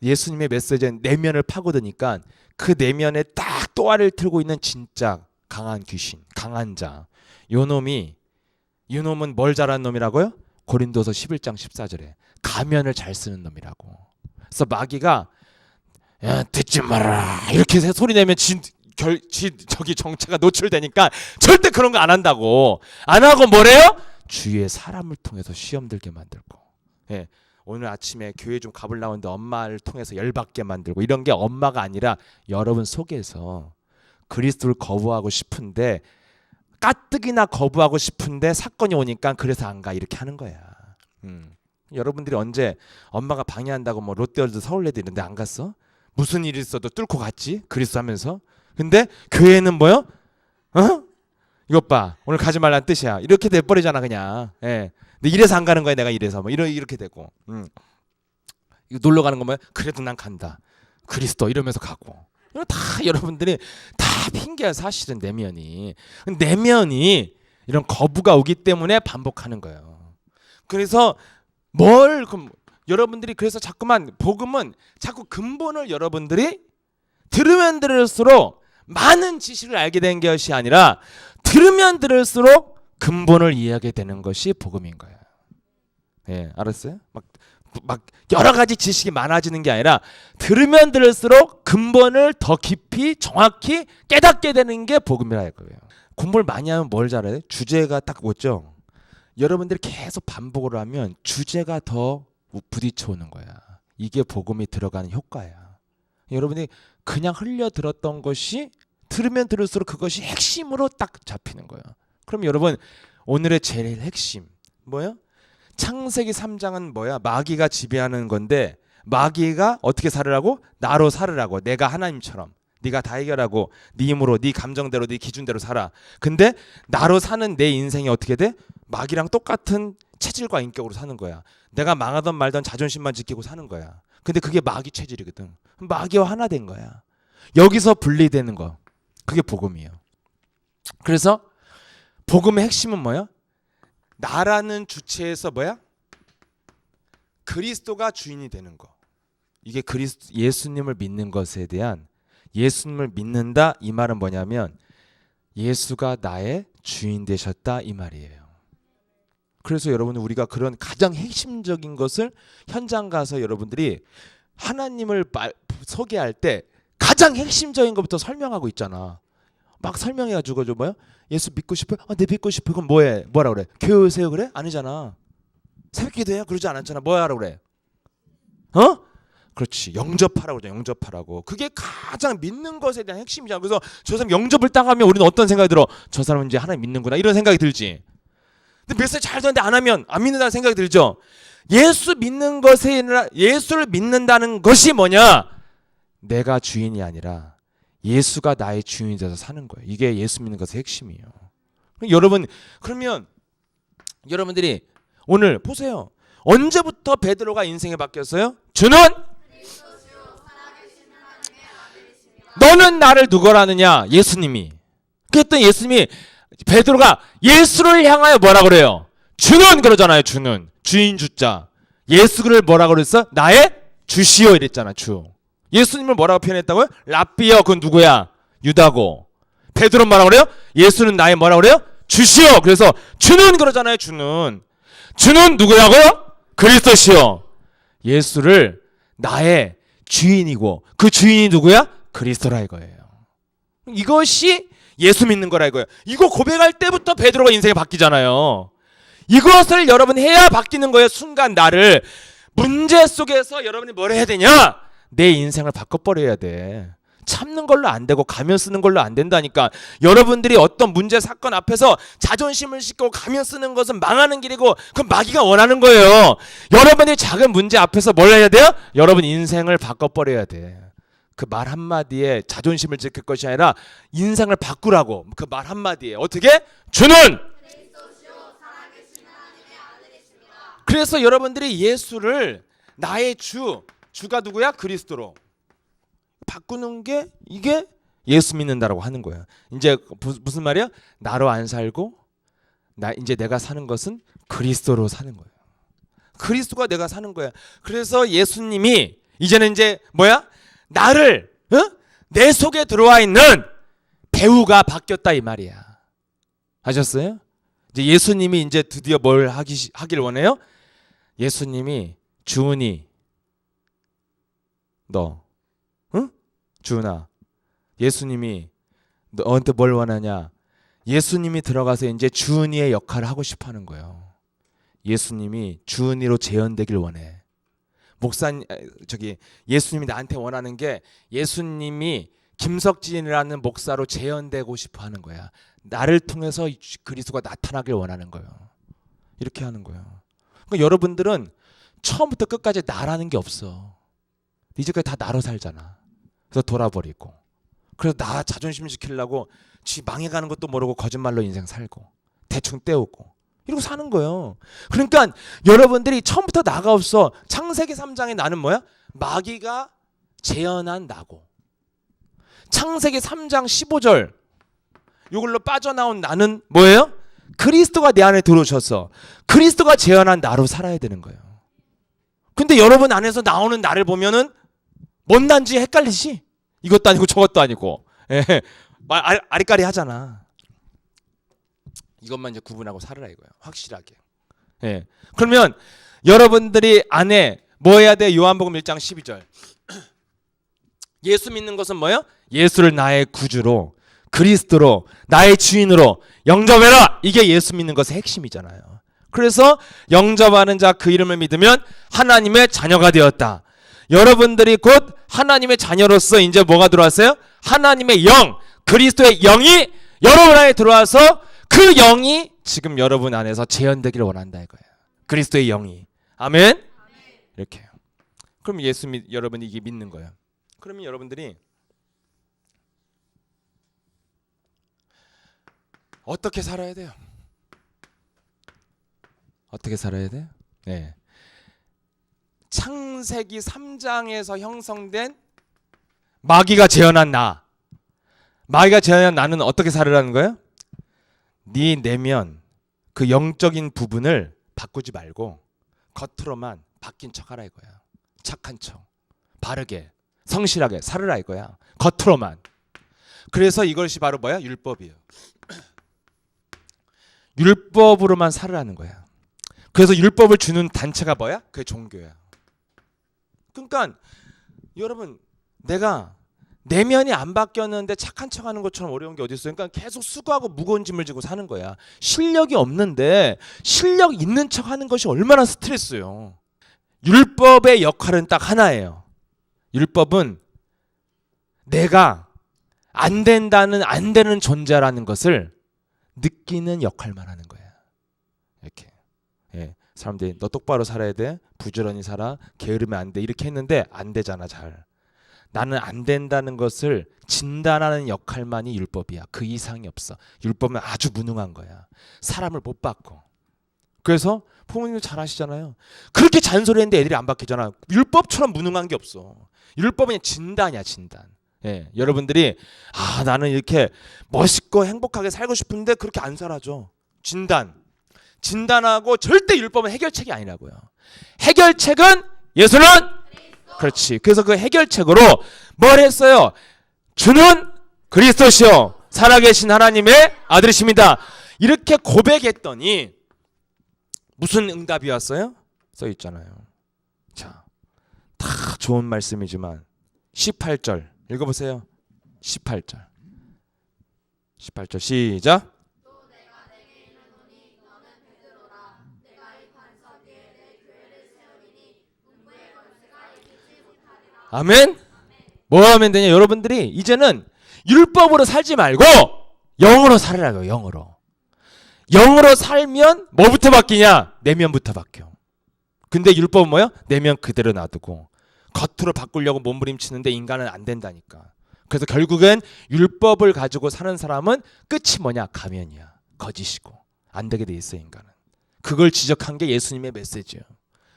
[SPEAKER 1] 예수님의 메시지는 내면을 파고드니까 그 내면에 딱 또아를 틀고 있는 진짜 강한 귀신, 강한 자. 요 놈은 뭘 잘하는 놈이라고요? 고린도서 11장 14절에 가면을 잘 쓰는 놈이라고. 그래서 마귀가 야, 듣지 마라 이렇게 소리 내면 저기 정체가 노출되니까 절대 그런 거 안 한다고. 안 하고 뭐래요? 주위의 사람을 통해서 시험 들게 만들고. 예. 오늘 아침에 교회 좀 가보려고 했는데 엄마를 통해서 열받게 만들고 이런 게 엄마가 아니라 여러분 속에서 그리스도를 거부하고 싶은데 까뜩이나 거부하고 싶은데 사건이 오니까 그래서 안 가 이렇게 하는 거야. 여러분들이 언제 엄마가 방해한다고 뭐 롯데월드 서울랜드 이런 데 안 갔어? 무슨 일이 있어도 뚫고 갔지 그리스도 하면서. 근데 교회는 뭐요? 이것 봐 오늘 가지 말라는 뜻이야 이렇게 돼버리잖아 그냥. 예. 근데 이래서 안 가는 거야 내가 이래서 뭐 이렇게 되고. 이거 놀러 가는 거 뭐야? 그래도 난 간다 그리스도 이러면서 가고. 이거 다 여러분들이 다 핑계야. 사실은 내면이 이런 거부가 오기 때문에 반복하는 거예요. 그래서 그럼 여러분들이 그래서 자꾸만 복음은 자꾸 근본을 여러분들이 들으면 들을수록 많은 지식을 알게 된 것이 아니라 들으면 들을수록 근본을 이해하게 되는 것이 복음인 거예요. 예, 알았어요? 막 여러 가지 지식이 많아지는 게 아니라 들으면 들을수록 근본을 더 깊이 정확히 깨닫게 되는 게 복음이라 거예요. 공부를 많이 하면 뭘 잘해요? 주제가 딱 오죠. 여러분들이 계속 반복을 하면 주제가 더 부딪혀 오는 거야. 이게 복음이 들어가는 효과야. 여러분이 그냥 흘려 들었던 것이 들으면 들을수록 그것이 핵심으로 딱 잡히는 거예요. 그럼 여러분 오늘의 제일 핵심 뭐예요? 창세기 3장은 뭐야? 마귀가 지배하는 건데 마귀가 어떻게 살으라고? 나로 살으라고. 내가 하나님처럼. 네가 다 해결하고 네 힘으로 네 감정대로 네 기준대로 살아. 근데 나로 사는 내 인생이 어떻게 돼? 마귀랑 똑같은 체질과 인격으로 사는 거야. 내가 망하던 말던 자존심만 지키고 사는 거야. 근데 그게 마귀 체질이거든. 마귀와 하나 된 거야. 여기서 분리되는 거. 그게 복음이에요. 그래서 복음의 핵심은 뭐야? 나라는 주체에서 뭐야? 그리스도가 주인이 되는 거. 이게 예수님을 믿는 것에 대한, 예수님을 믿는다 이 말은 뭐냐면 예수가 나의 주인 되셨다 이 말이에요. 그래서 여러분 우리가 그런 가장 핵심적인 것을 현장 가서 여러분들이 하나님을 소개할 때 가장 핵심적인 것부터 설명하고 있잖아. 막 설명해가지고 좀 뭐야? 예수 믿고 싶어요? 네 믿고 싶어요. 그럼 뭐해? 뭐라 그래? 교회 오세요 그래? 아니잖아. 새벽기도해요? 그러지 않았잖아. 뭐 하라고 그래? 그렇지. 영접하라고 그러죠. 영접하라고. 그게 가장 믿는 것에 대한 핵심이잖아. 그래서 저 사람 영접을 딱 하면 우리는 어떤 생각이 들어? 저 사람은 이제 하나님 믿는구나 이런 생각이 들지. 근데 몇 살 잘 되는데 안 하면 안 믿는다는 생각이 들죠. 예수를 믿는다는 것이 뭐냐? 내가 주인이 아니라 예수가 나의 주인이 돼서 사는 거예요. 이게 예수 믿는 것의 핵심이에요. 여러분, 그러면 여러분들이 오늘 보세요. 언제부터 베드로가 인생이 바뀌었어요? 주는 너는 나를 누구라 하느냐? 예수님이. 그랬더니 예수님이 베드로가 예수를 향하여 뭐라 그래요? 주는 그러잖아요. 주는. 주인 주자. 예수를 뭐라 그랬어? 나의 주시오 이랬잖아. 주. 예수님을 뭐라고 표현했다고요? 랍비여. 그건 누구야? 유다고. 베드로는 뭐라 그래요? 예수는 나의 뭐라 그래요? 주시오. 그래서 주는 그러잖아요. 주는. 주는 누구라고요? 그리스도시오. 예수를 나의 주인이고 그 주인이 누구야? 그리스도라 이거예요. 이것이 예수 믿는 거라 이거예요. 이거 고백할 때부터 베드로가 인생이 바뀌잖아요. 이것을 여러분 해야 바뀌는 거예요. 순간 나를 문제 속에서 여러분이 뭘 해야 되냐? 내 인생을 바꿔버려야 돼. 참는 걸로 안 되고 가면 쓰는 걸로 안 된다니까. 여러분들이 어떤 문제 사건 앞에서 자존심을 싣고 가면 쓰는 것은 망하는 길이고 그건 마귀가 원하는 거예요. 여러분이 작은 문제 앞에서 뭘 해야 돼요? 여러분 인생을 바꿔버려야 돼. 그 말 한마디에 자존심을 지킬 것이 아니라 인생을 바꾸라고. 그 말 한마디에 어떻게? 주는 그래서 여러분들이 예수를 나의 주가 누구야? 그리스도로 바꾸는 게 이게 예수 믿는다라고 하는 거야. 이제 무슨 말이야? 나로 안 살고 이제 내가 사는 것은 그리스도로 사는 거예요. 그리스도가 내가 사는 거야. 그래서 예수님이 이제는 이제 뭐야? 나를 내 속에 들어와 있는 배우가 바뀌었다 이 말이야. 아셨어요? 이제 예수님이 이제 드디어 뭘 하길 원해요? 예수님이 주은이 너 주은아, 예수님이 너한테 뭘 원하냐? 예수님이 들어가서 이제 주은이의 역할을 하고 싶어 하는 거예요. 예수님이 주은이로 재현되길 원해. 예수님이 나한테 원하는 게 예수님이 김석진이라는 목사로 재현되고 싶어 하는 거야. 나를 통해서 그리스도가 나타나길 원하는 거예요. 이렇게 하는 거예요. 그러니까 여러분들은 처음부터 끝까지 나라는 게 없어. 이제까지 다 나로 살잖아. 그래서 돌아버리고, 그래서 나 자존심 지키려고 지 망해가는 것도 모르고 거짓말로 인생 살고 대충 때우고 이러고 사는 거예요. 그러니까 여러분들이 처음부터 나가 없어. 창세기 3장에 나는 뭐야? 마귀가 재현한 나고, 창세기 3장 15절 이걸로 빠져나온 나는 뭐예요? 그리스도가 내 안에 들어오셔서 그리스도가 재현한 나로 살아야 되는 거예요. 근데 여러분 안에서 나오는 나를 보면은 뭔 난지 헷갈리지? 이것도 아니고 저것도 아니고. 아리까리 하잖아. 이것만 이제 구분하고 살으라 이거예요. 확실하게. 그러면 여러분들이 안에 뭐 해야 돼? 요한복음 1장 12절. 예수 믿는 것은 뭐예요? 예수를 나의 구주로, 그리스도로, 나의 주인으로 영접해라. 이게 예수 믿는 것의 핵심이잖아요. 그래서 영접하는 자 그 이름을 믿으면 하나님의 자녀가 되었다. 여러분들이 곧 하나님의 자녀로서 이제 뭐가 들어왔어요? 하나님의 영, 그리스도의 영이 여러분 안에 들어와서 그 영이 지금 여러분 안에서 재현되기를 원한다 이거예요. 그리스도의 영이. 아멘? 이렇게. 그럼 여러분이 이게 믿는 거예요. 그러면 여러분들이 어떻게 살아야 돼요? 어떻게 살아야 돼요? 네. 창세기 3장에서 형성된 마귀가 재현한 나. 마귀가 재현한 나는 어떻게 살으라는 거예요? 네 내면 그 영적인 부분을 바꾸지 말고 겉으로만 바뀐 척하라 이거야. 착한 척, 바르게, 성실하게 살으라 이거야. 겉으로만. 그래서 이것이 바로 뭐야? 율법이에요. 율법으로만 살으라는 거야. 그래서 율법을 주는 단체가 뭐야? 그게 종교야. 그러니까 여러분, 내가 내면이 안 바뀌었는데 착한 척하는 것처럼 어려운 게 어디 있어요? 그러니까 계속 수고하고 무거운 짐을 지고 사는 거야. 실력이 없는데 실력 있는 척하는 것이 얼마나 스트레스요. 율법의 역할은 딱 하나예요. 율법은 내가 안 된다는, 안 되는 존재라는 것을 느끼는 역할만 하는 거야. 이렇게. 예. 사람들이 너 똑바로 살아야 돼, 부지런히 살아, 게으르면 안 돼, 이렇게 했는데 안 되잖아. 잘. 나는 안 된다는 것을 진단하는 역할만이 율법이야. 그 이상이 없어. 율법은 아주 무능한 거야. 사람을 못 바꿔. 그래서 부모님도 잘 아시잖아요. 그렇게 잔소리했는데 애들이 안 바뀌잖아. 율법처럼 무능한 게 없어. 율법은 그냥 진단이야, 진단. 예, 여러분들이 나는 이렇게 멋있고 행복하게 살고 싶은데 그렇게 안 살아줘. 진단하고 절대 율법은 해결책이 아니라고요. 해결책은 예수는 그렇지. 그래서 그 해결책으로 뭘 했어요? 주는 그리스도시요 살아계신 하나님의 아들이십니다. 이렇게 고백했더니 무슨 응답이 왔어요? 써 있잖아요. 자, 다 좋은 말씀이지만 18절 읽어보세요. 18절 시작. 아멘. 뭐 하면 되냐? 여러분들이 이제는 율법으로 살지 말고 영으로 살으라고요. 영으로 살면 뭐부터 바뀌냐? 내면부터 바뀌어. 근데 율법은 뭐야? 내면 그대로 놔두고 겉으로 바꾸려고 몸부림치는데 인간은 안 된다니까. 그래서 결국엔 율법을 가지고 사는 사람은 끝이 뭐냐? 가면이야. 거짓이고 안 되게 돼 있어 인간은. 그걸 지적한 게 예수님의 메시지예요.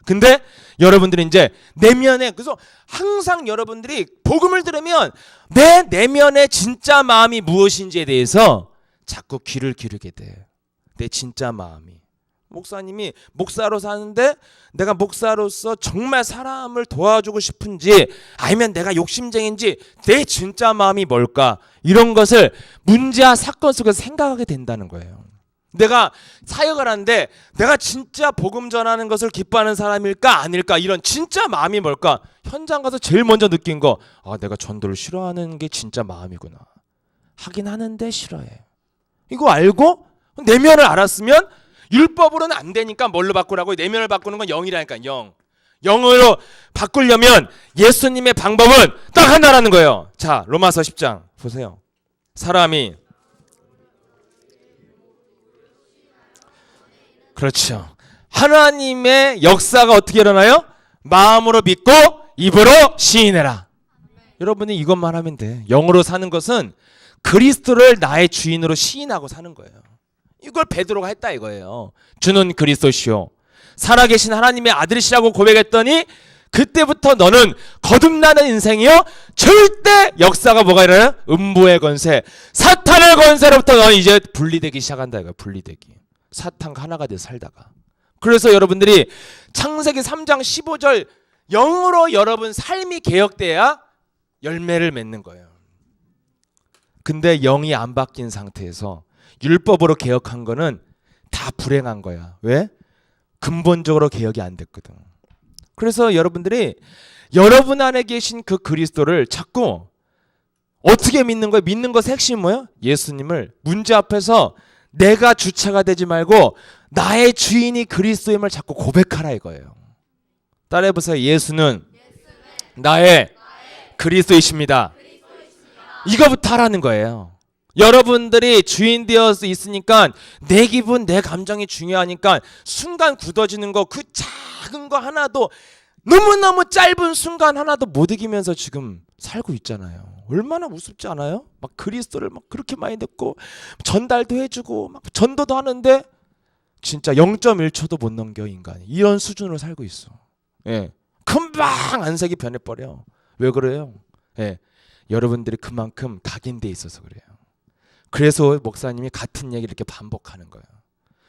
[SPEAKER 1] 근데 여러분들이 이제 내면에, 그래서 항상 여러분들이 복음을 들으면 내 내면의 진짜 마음이 무엇인지에 대해서 자꾸 귀를 기울이게 돼. 내 진짜 마음이. 목사님이 목사로 사는데 내가 목사로서 정말 사람을 도와주고 싶은지 아니면 내가 욕심쟁인지 내 진짜 마음이 뭘까? 이런 것을 문제와 사건 속에서 생각하게 된다는 거예요. 내가 사역을 하는데 내가 진짜 복음 전하는 것을 기뻐하는 사람일까 아닐까, 이런 진짜 마음이 뭘까? 현장 가서 제일 먼저 느낀 거, 내가 전도를 싫어하는 게 진짜 마음이구나. 하긴 하는데 싫어해. 이거 알고 내면을 알았으면 율법으로는 안 되니까 뭘로 바꾸라고? 내면을 바꾸는 건 영이라니까. 영으로 바꾸려면 예수님의 방법은 딱 하나라는 거예요. 자, 로마서 10장 보세요. 사람이, 그렇죠, 하나님의 역사가 어떻게 일어나요? 마음으로 믿고 입으로 시인해라. 여러분이 이것만 하면 돼. 영으로 사는 것은 그리스도를 나의 주인으로 시인하고 사는 거예요. 이걸 베드로가 했다 이거예요. 주는 그리스도시요 살아계신 하나님의 아들이시라고 고백했더니 그때부터 너는 거듭나는 인생이요 절대 역사가 뭐가 일어나요? 음부의 권세, 사탄의 권세로부터 너는 이제 분리되기 시작한다 이거야. 분리되기. 사탄과 하나가 돼서 살다가. 그래서 여러분들이 창세기 3장 15절 영으로 여러분 삶이 개혁돼야 열매를 맺는 거예요. 근데 영이 안 바뀐 상태에서 율법으로 개혁한 거는 다 불행한 거야. 왜? 근본적으로 개혁이 안 됐거든. 그래서 여러분들이 여러분 안에 계신 그 그리스도를 자꾸 어떻게 믿는 거예요? 믿는 것의 핵심이 뭐예요? 예수님을 문제 앞에서 내가 주체가 되지 말고 나의 주인이 그리스도임을 자꾸 고백하라 이거예요. 따라해보세요. 예수는 나의 그리스도이십니다. 이거부터 하라는 거예요. 여러분들이 주인 되어서 있으니까 내 기분, 내 감정이 중요하니까 순간 굳어지는 거, 그 작은 거 하나도, 너무너무 짧은 순간 하나도 못 이기면서 지금 살고 있잖아요. 얼마나 우습지 않아요? 막 그리스도를 막 그렇게 많이 듣고 전달도 해주고 막 전도도 하는데 진짜 0.1초도 못 넘겨 인간이. 이런 수준으로 살고 있어. 예, 금방 안색이 변해버려. 왜 그래요? 예, 여러분들이 그만큼 각인돼 있어서 그래요. 그래서 목사님이 같은 얘기를 이렇게 반복하는 거예요.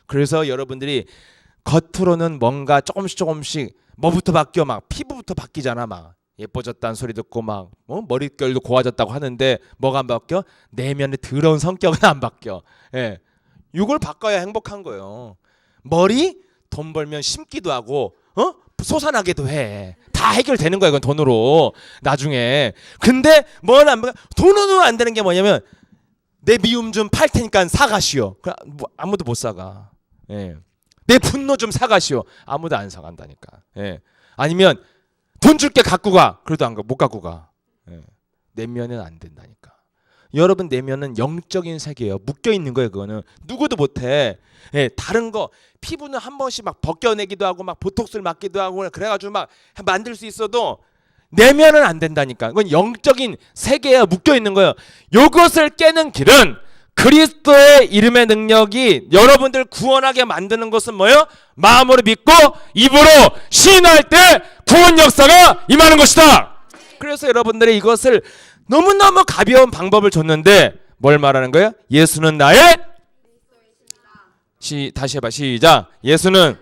[SPEAKER 1] 그래서 여러분들이 겉으로는 뭔가 조금씩 뭐부터 바뀌어, 막 피부부터 바뀌잖아. 막 예뻐졌다는 소리 듣고 막 머릿결도 고와졌다고 하는데 뭐가 안 바뀌어? 내면의 더러운 성격은 안 바뀌어. 예. 이걸 바꿔야 행복한 거예요. 머리 돈 벌면 심기도 하고 솟아나기도 해. 다 해결되는 거야. 이건 돈으로 나중에. 근데 뭐는 안 돈으로 안 되는 게 뭐냐면 내 미움 좀 팔 테니까 사가시오. 뭐 아무도 못 사가. 예. 내 분노 좀 사가시오. 아무도 안 사간다니까. 예. 아니면 돈 줄게 갖고 가. 그래도 못 갖고 가. 예. 내면은 안 된다니까. 여러분 내면은 영적인 세계예요. 묶여 있는 거예요. 그거는 누구도 못해. 예. 다른 거 피부는 한 번씩 막 벗겨내기도 하고 막 보톡스를 맞기도 하고 그래가지고 막 만들 수 있어도 내면은 안 된다니까. 그건 영적인 세계에 묶여 있는 거예요. 이것을 깨는 길은 그리스도의 이름의 능력이 여러분들 구원하게 만드는 것은 뭐예요? 마음으로 믿고 입으로 시인할 때 구원 역사가 임하는 것이다. 그래서 여러분들이 이것을 너무너무 가벼운 방법을 줬는데 뭘 말하는 거예요? 예수는 나의 다시 해봐. 시작. 예수는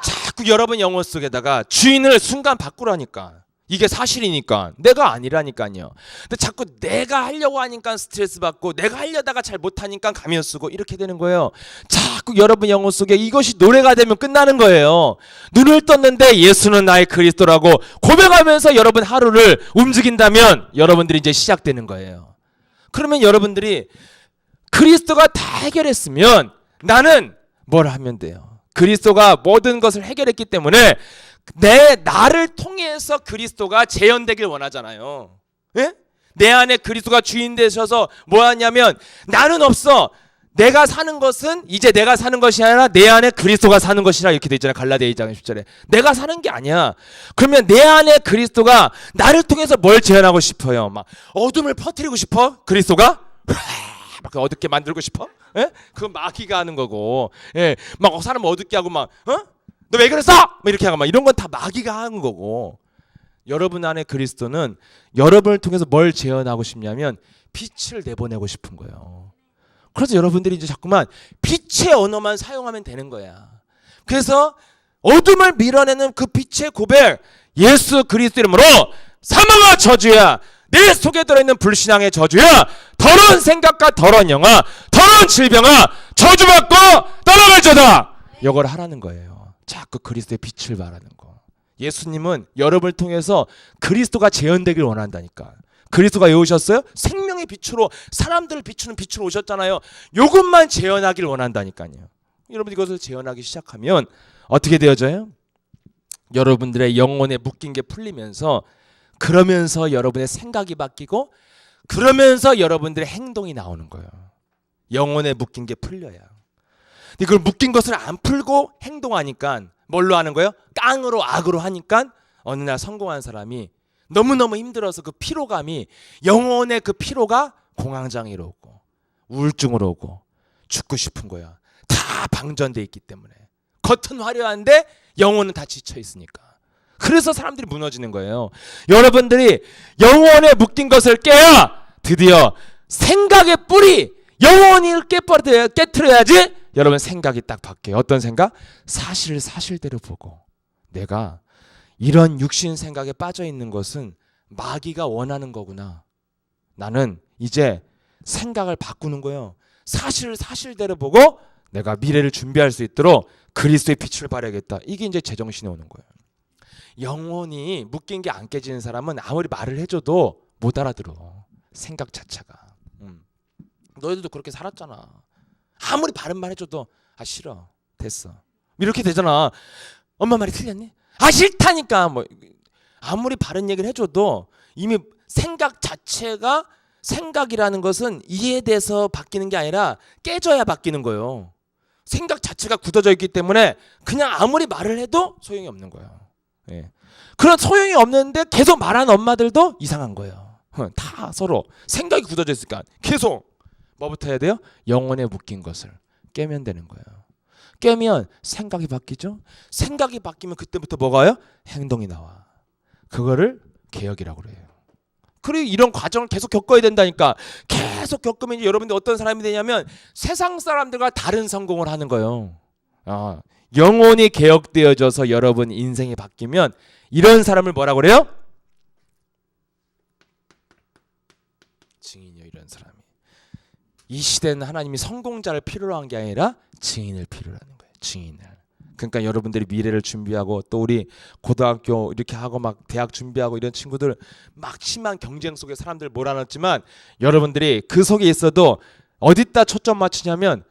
[SPEAKER 1] 자꾸 여러분 영혼 속에다가 주인을 순간 바꾸라니까. 이게 사실이니까. 내가 아니라니까요. 근데 자꾸 내가 하려고 하니까 스트레스 받고 내가 하려다가 잘 못하니까 가면 쓰고 이렇게 되는 거예요. 자꾸 여러분 영혼 속에 이것이 노래가 되면 끝나는 거예요. 눈을 떴는데 예수는 나의 그리스도라고 고백하면서 여러분 하루를 움직인다면 여러분들이 이제 시작되는 거예요. 그러면 여러분들이 그리스도가 다 해결했으면 나는 뭘 하면 돼요? 그리스도가 모든 것을 해결했기 때문에 나를 통해서 그리스도가 재현되길 원하잖아요. 예? 내 안에 그리스도가 주인 되셔서 뭐 하냐면 나는 없어. 내가 사는 것은 이제 내가 사는 것이 아니라 내 안에 그리스도가 사는 것이라 이렇게 돼 있잖아요. 갈라디아 2장 10절에. 내가 사는 게 아니야. 그러면 내 안에 그리스도가 나를 통해서 뭘 재현하고 싶어요? 막 어둠을 퍼뜨리고 싶어? 그리스도가? 막 어둡게 만들고 싶어? 예? 그건 마귀가 하는 거고. 예. 막 사람 어둡게 하고 막 너 왜 그랬어? 막 이렇게 하고 막 이런 건 다 마귀가 하는 거고. 여러분 안에 그리스도는 여러분을 통해서 뭘 재현하고 싶냐면 빛을 내보내고 싶은 거예요. 그래서 여러분들이 이제 자꾸만 빛의 언어만 사용하면 되는 거야. 그래서 어둠을 밀어내는 그 빛의 고백, 예수 그리스도 이름으로 사망아 저주야, 내 속에 들어있는 불신앙의 저주야, 더러운 생각과 더러운 영아, 더러운 질병아, 저주받고 떠나갈지어다. 이걸 하라는 거예요. 자꾸 그리스도의 빛을 말하는 거. 예수님은 여러분을 통해서 그리스도가 재현되길 원한다니까. 그리스도가 왜 오셨어요? 생명의 빛으로 사람들을 비추는 빛으로 오셨잖아요. 이것만 재현하길 원한다니까요. 여러분 이것을 재현하기 시작하면 어떻게 되어져요? 여러분들의 영혼에 묶인 게 풀리면서 그러면서 여러분의 생각이 바뀌고 그러면서 여러분들의 행동이 나오는 거예요. 영혼에 묶인 게 풀려야. 이걸 묶인 것을 안 풀고 행동하니까 뭘로 하는 거예요? 깡으로 악으로 하니까 어느 날 성공한 사람이 너무너무 힘들어서 그 피로감이 영혼의 그 피로가 공황장애로 오고 우울증으로 오고 죽고 싶은 거야. 다 방전돼 있기 때문에. 겉은 화려한데 영혼은 다 지쳐 있으니까. 그래서 사람들이 무너지는 거예요. 여러분들이 영혼에 묶인 것을 깨야 드디어 생각의 뿌리 영혼이 깨트려야지 여러분 생각이 딱 바뀌어요. 어떤 생각? 사실을 사실대로 보고 내가 이런 육신 생각에 빠져 있는 것은 마귀가 원하는 거구나. 나는 이제 생각을 바꾸는 거예요. 사실을 사실대로 보고 내가 미래를 준비할 수 있도록 그리스도의 빛을 발해야겠다. 이게 이제 제정신이 오는 거예요. 영혼이 묶인 게 안 깨지는 사람은 아무리 말을 해줘도 못 알아들어. 생각 자체가. 너희들도 그렇게 살았잖아. 아무리 바른 말 해줘도 아 싫어. 됐어. 이렇게 되잖아. 엄마 말이 틀렸니? 아 싫다니까. 뭐 아무리 바른 얘기를 해줘도 이미 생각 자체가 생각이라는 것은 이해돼서 바뀌는 게 아니라 깨져야 바뀌는 거예요. 생각 자체가 굳어져 있기 때문에 그냥 아무리 말을 해도 소용이 없는 거예요. 예. 그런 소용이 없는데 계속 말하는 엄마들도 이상한 거예요. 다 서로 생각이 굳어져 있으니까 계속 뭐부터 해야 돼요? 영혼에 묶인 것을 깨면 되는 거예요. 깨면 생각이 바뀌죠. 생각이 바뀌면 그때부터 뭐가 와요? 행동이 나와. 그거를 개혁이라고 그래요. 그리고 이런 과정을 계속 겪어야 된다니까. 계속 겪으면 이제 여러분들 어떤 사람이 되냐면 세상 사람들과 다른 성공을 하는 거예요. 영혼이 개혁되어져서 여러분 인생이 바뀌면 이런 사람을 뭐라고 그래요? 증인이요. 이런 사람이. 이 시대는 하나님이 성공자를 필요로 한 게 아니라 증인을 필요로 하는 거예요. 증인을. 그러니까 여러분들이 미래를 준비하고 또 우리 고등학교 이렇게 하고 막 대학 준비하고 이런 친구들 막 심한 경쟁 속에 사람들 몰아넣지만 여러분들이 그 속에 있어도 어디다 초점 맞추냐면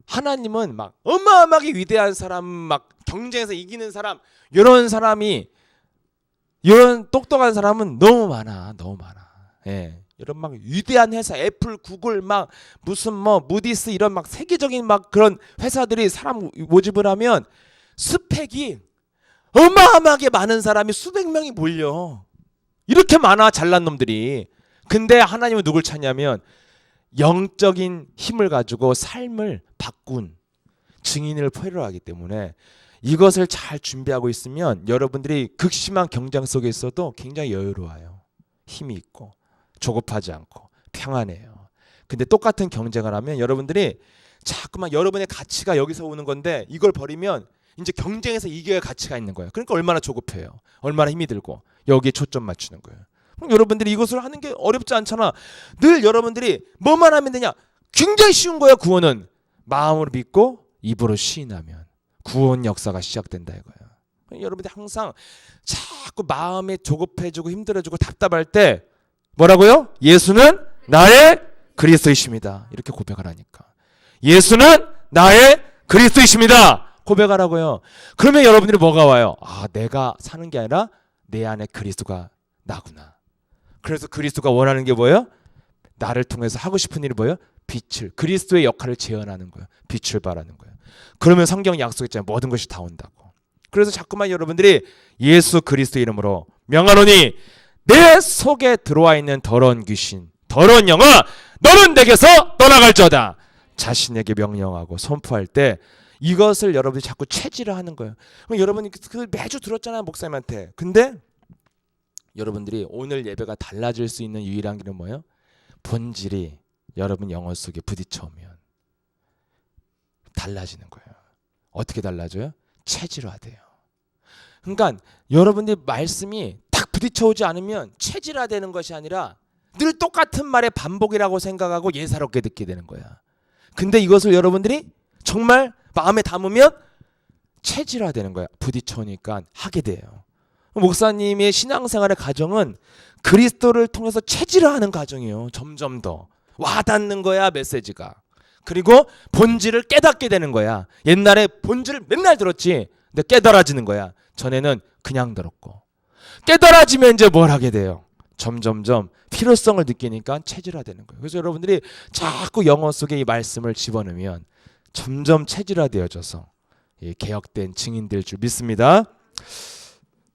[SPEAKER 1] 하나님은 막 어마어마하게 위대한 사람, 막 경쟁에서 이기는 사람, 이런 사람이, 이런 똑똑한 사람은 너무 많아. 예. 이런 막 위대한 회사, 애플, 구글, 막 무슨 뭐 무디스 이런 막 세계적인 막 그런 회사들이 사람 모집을 하면 스펙이 어마어마하게 많은 사람이 수백 명이 몰려. 이렇게 많아, 잘난 놈들이. 근데 하나님은 누굴 찾냐면 영적인 힘을 가지고 삶을 바꾼 증인을 필요로 하기 때문에 이것을 잘 준비하고 있으면 여러분들이 극심한 경쟁 속에 있어도 굉장히 여유로워요. 힘이 있고 조급하지 않고 평안해요. 근데 똑같은 경쟁을 하면 여러분들이 자꾸만 여러분의 가치가 여기서 오는 건데 이걸 버리면 이제 경쟁에서 이겨야 가치가 있는 거예요. 그러니까 얼마나 조급해요. 얼마나 힘이 들고 여기에 초점 맞추는 거예요. 그럼 여러분들이 이것을 하는 게 어렵지 않잖아. 늘 여러분들이 뭐만 하면 되냐? 굉장히 쉬운 거예요. 구원은 마음으로 믿고 입으로 시인하면 구원 역사가 시작된다 이거예요. 여러분들이 항상 자꾸 마음이 조급해지고 힘들어지고 답답할 때 뭐라고요? 예수는 나의 그리스도이십니다. 이렇게 고백을 하니까. 예수는 나의 그리스도이십니다. 고백하라고요. 그러면 여러분들이 뭐가 와요? 내가 사는 게 아니라 내 안에 그리스도가 나구나. 그래서 그리스도가 원하는 게 뭐예요? 나를 통해서 하고 싶은 일이 뭐예요? 빛을, 그리스도의 역할을 재현하는 거예요. 빛을 발하는 거예요. 그러면 성경 약속했잖아요. 모든 것이 다 온다고. 그래서 자꾸만 여러분들이 예수 그리스도 이름으로 명하노니 내 속에 들어와 있는 더러운 귀신, 더러운 영아, 너는 내게서 떠나갈지어다. 자신에게 명령하고 선포할 때 이것을 여러분이 자꾸 체질을 하는 거예요. 그럼 여러분이 그 매주 들었잖아요, 목사님한테. 근데 여러분들이 오늘 예배가 달라질 수 있는 유일한 길은 뭐예요? 본질이 여러분 영혼 속에 부딪혀오면 달라지는 거예요. 어떻게 달라져요? 체질화돼요. 그러니까 여러분들 말씀이 딱 부딪혀오지 않으면 체질화되는 것이 아니라 늘 똑같은 말의 반복이라고 생각하고 예사롭게 듣게 되는 거야. 근데 이것을 여러분들이 정말 마음에 담으면 체질화되는 거야. 부딪혀오니까 하게 돼요. 목사님의 신앙생활의 과정은 그리스도를 통해서 체질화하는 과정이에요. 점점 더 와닿는 거야, 메시지가. 그리고 본질을 깨닫게 되는 거야. 옛날에 본질을 맨날 들었지. 근데 깨달아지는 거야. 전에는 그냥 들었고. 깨달아지면 이제 뭘 하게 돼요? 점점점 필요성을 느끼니까 체질화되는 거예요. 그래서 여러분들이 자꾸 영어 속에 이 말씀을 집어넣으면 점점 체질화되어져서 개혁된 증인 될 줄 믿습니다.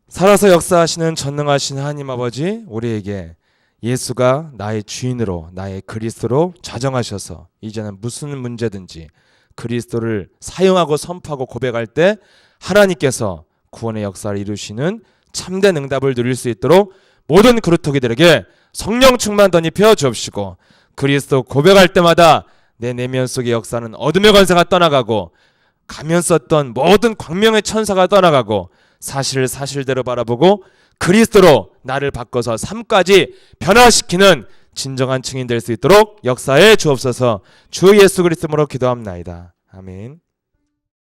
[SPEAKER 1] 살아서 역사하시는 전능하신 하나님 아버지, 우리에게 예수가 나의 주인으로, 나의 그리스도로 자정하셔서 이제는 무슨 문제든지 그리스도를 사용하고 선포하고 고백할 때 하나님께서 구원의 역사를 이루시는 참된 응답을 누릴 수 있도록 모든 그루터기들에게 성령 충만 덧입혀 주옵시고, 그리스도 고백할 때마다 내 내면 속의 역사는 어둠의 권세가 떠나가고 가면 썼던 모든 광명의 천사가 떠나가고 사실을 사실대로 바라보고 그리스도로 나를 바꿔서 삶까지 변화시키는 진정한 증인 될 수 있도록 역사해 주옵소서. 주 예수 그리스도로 기도합나이다. 아멘.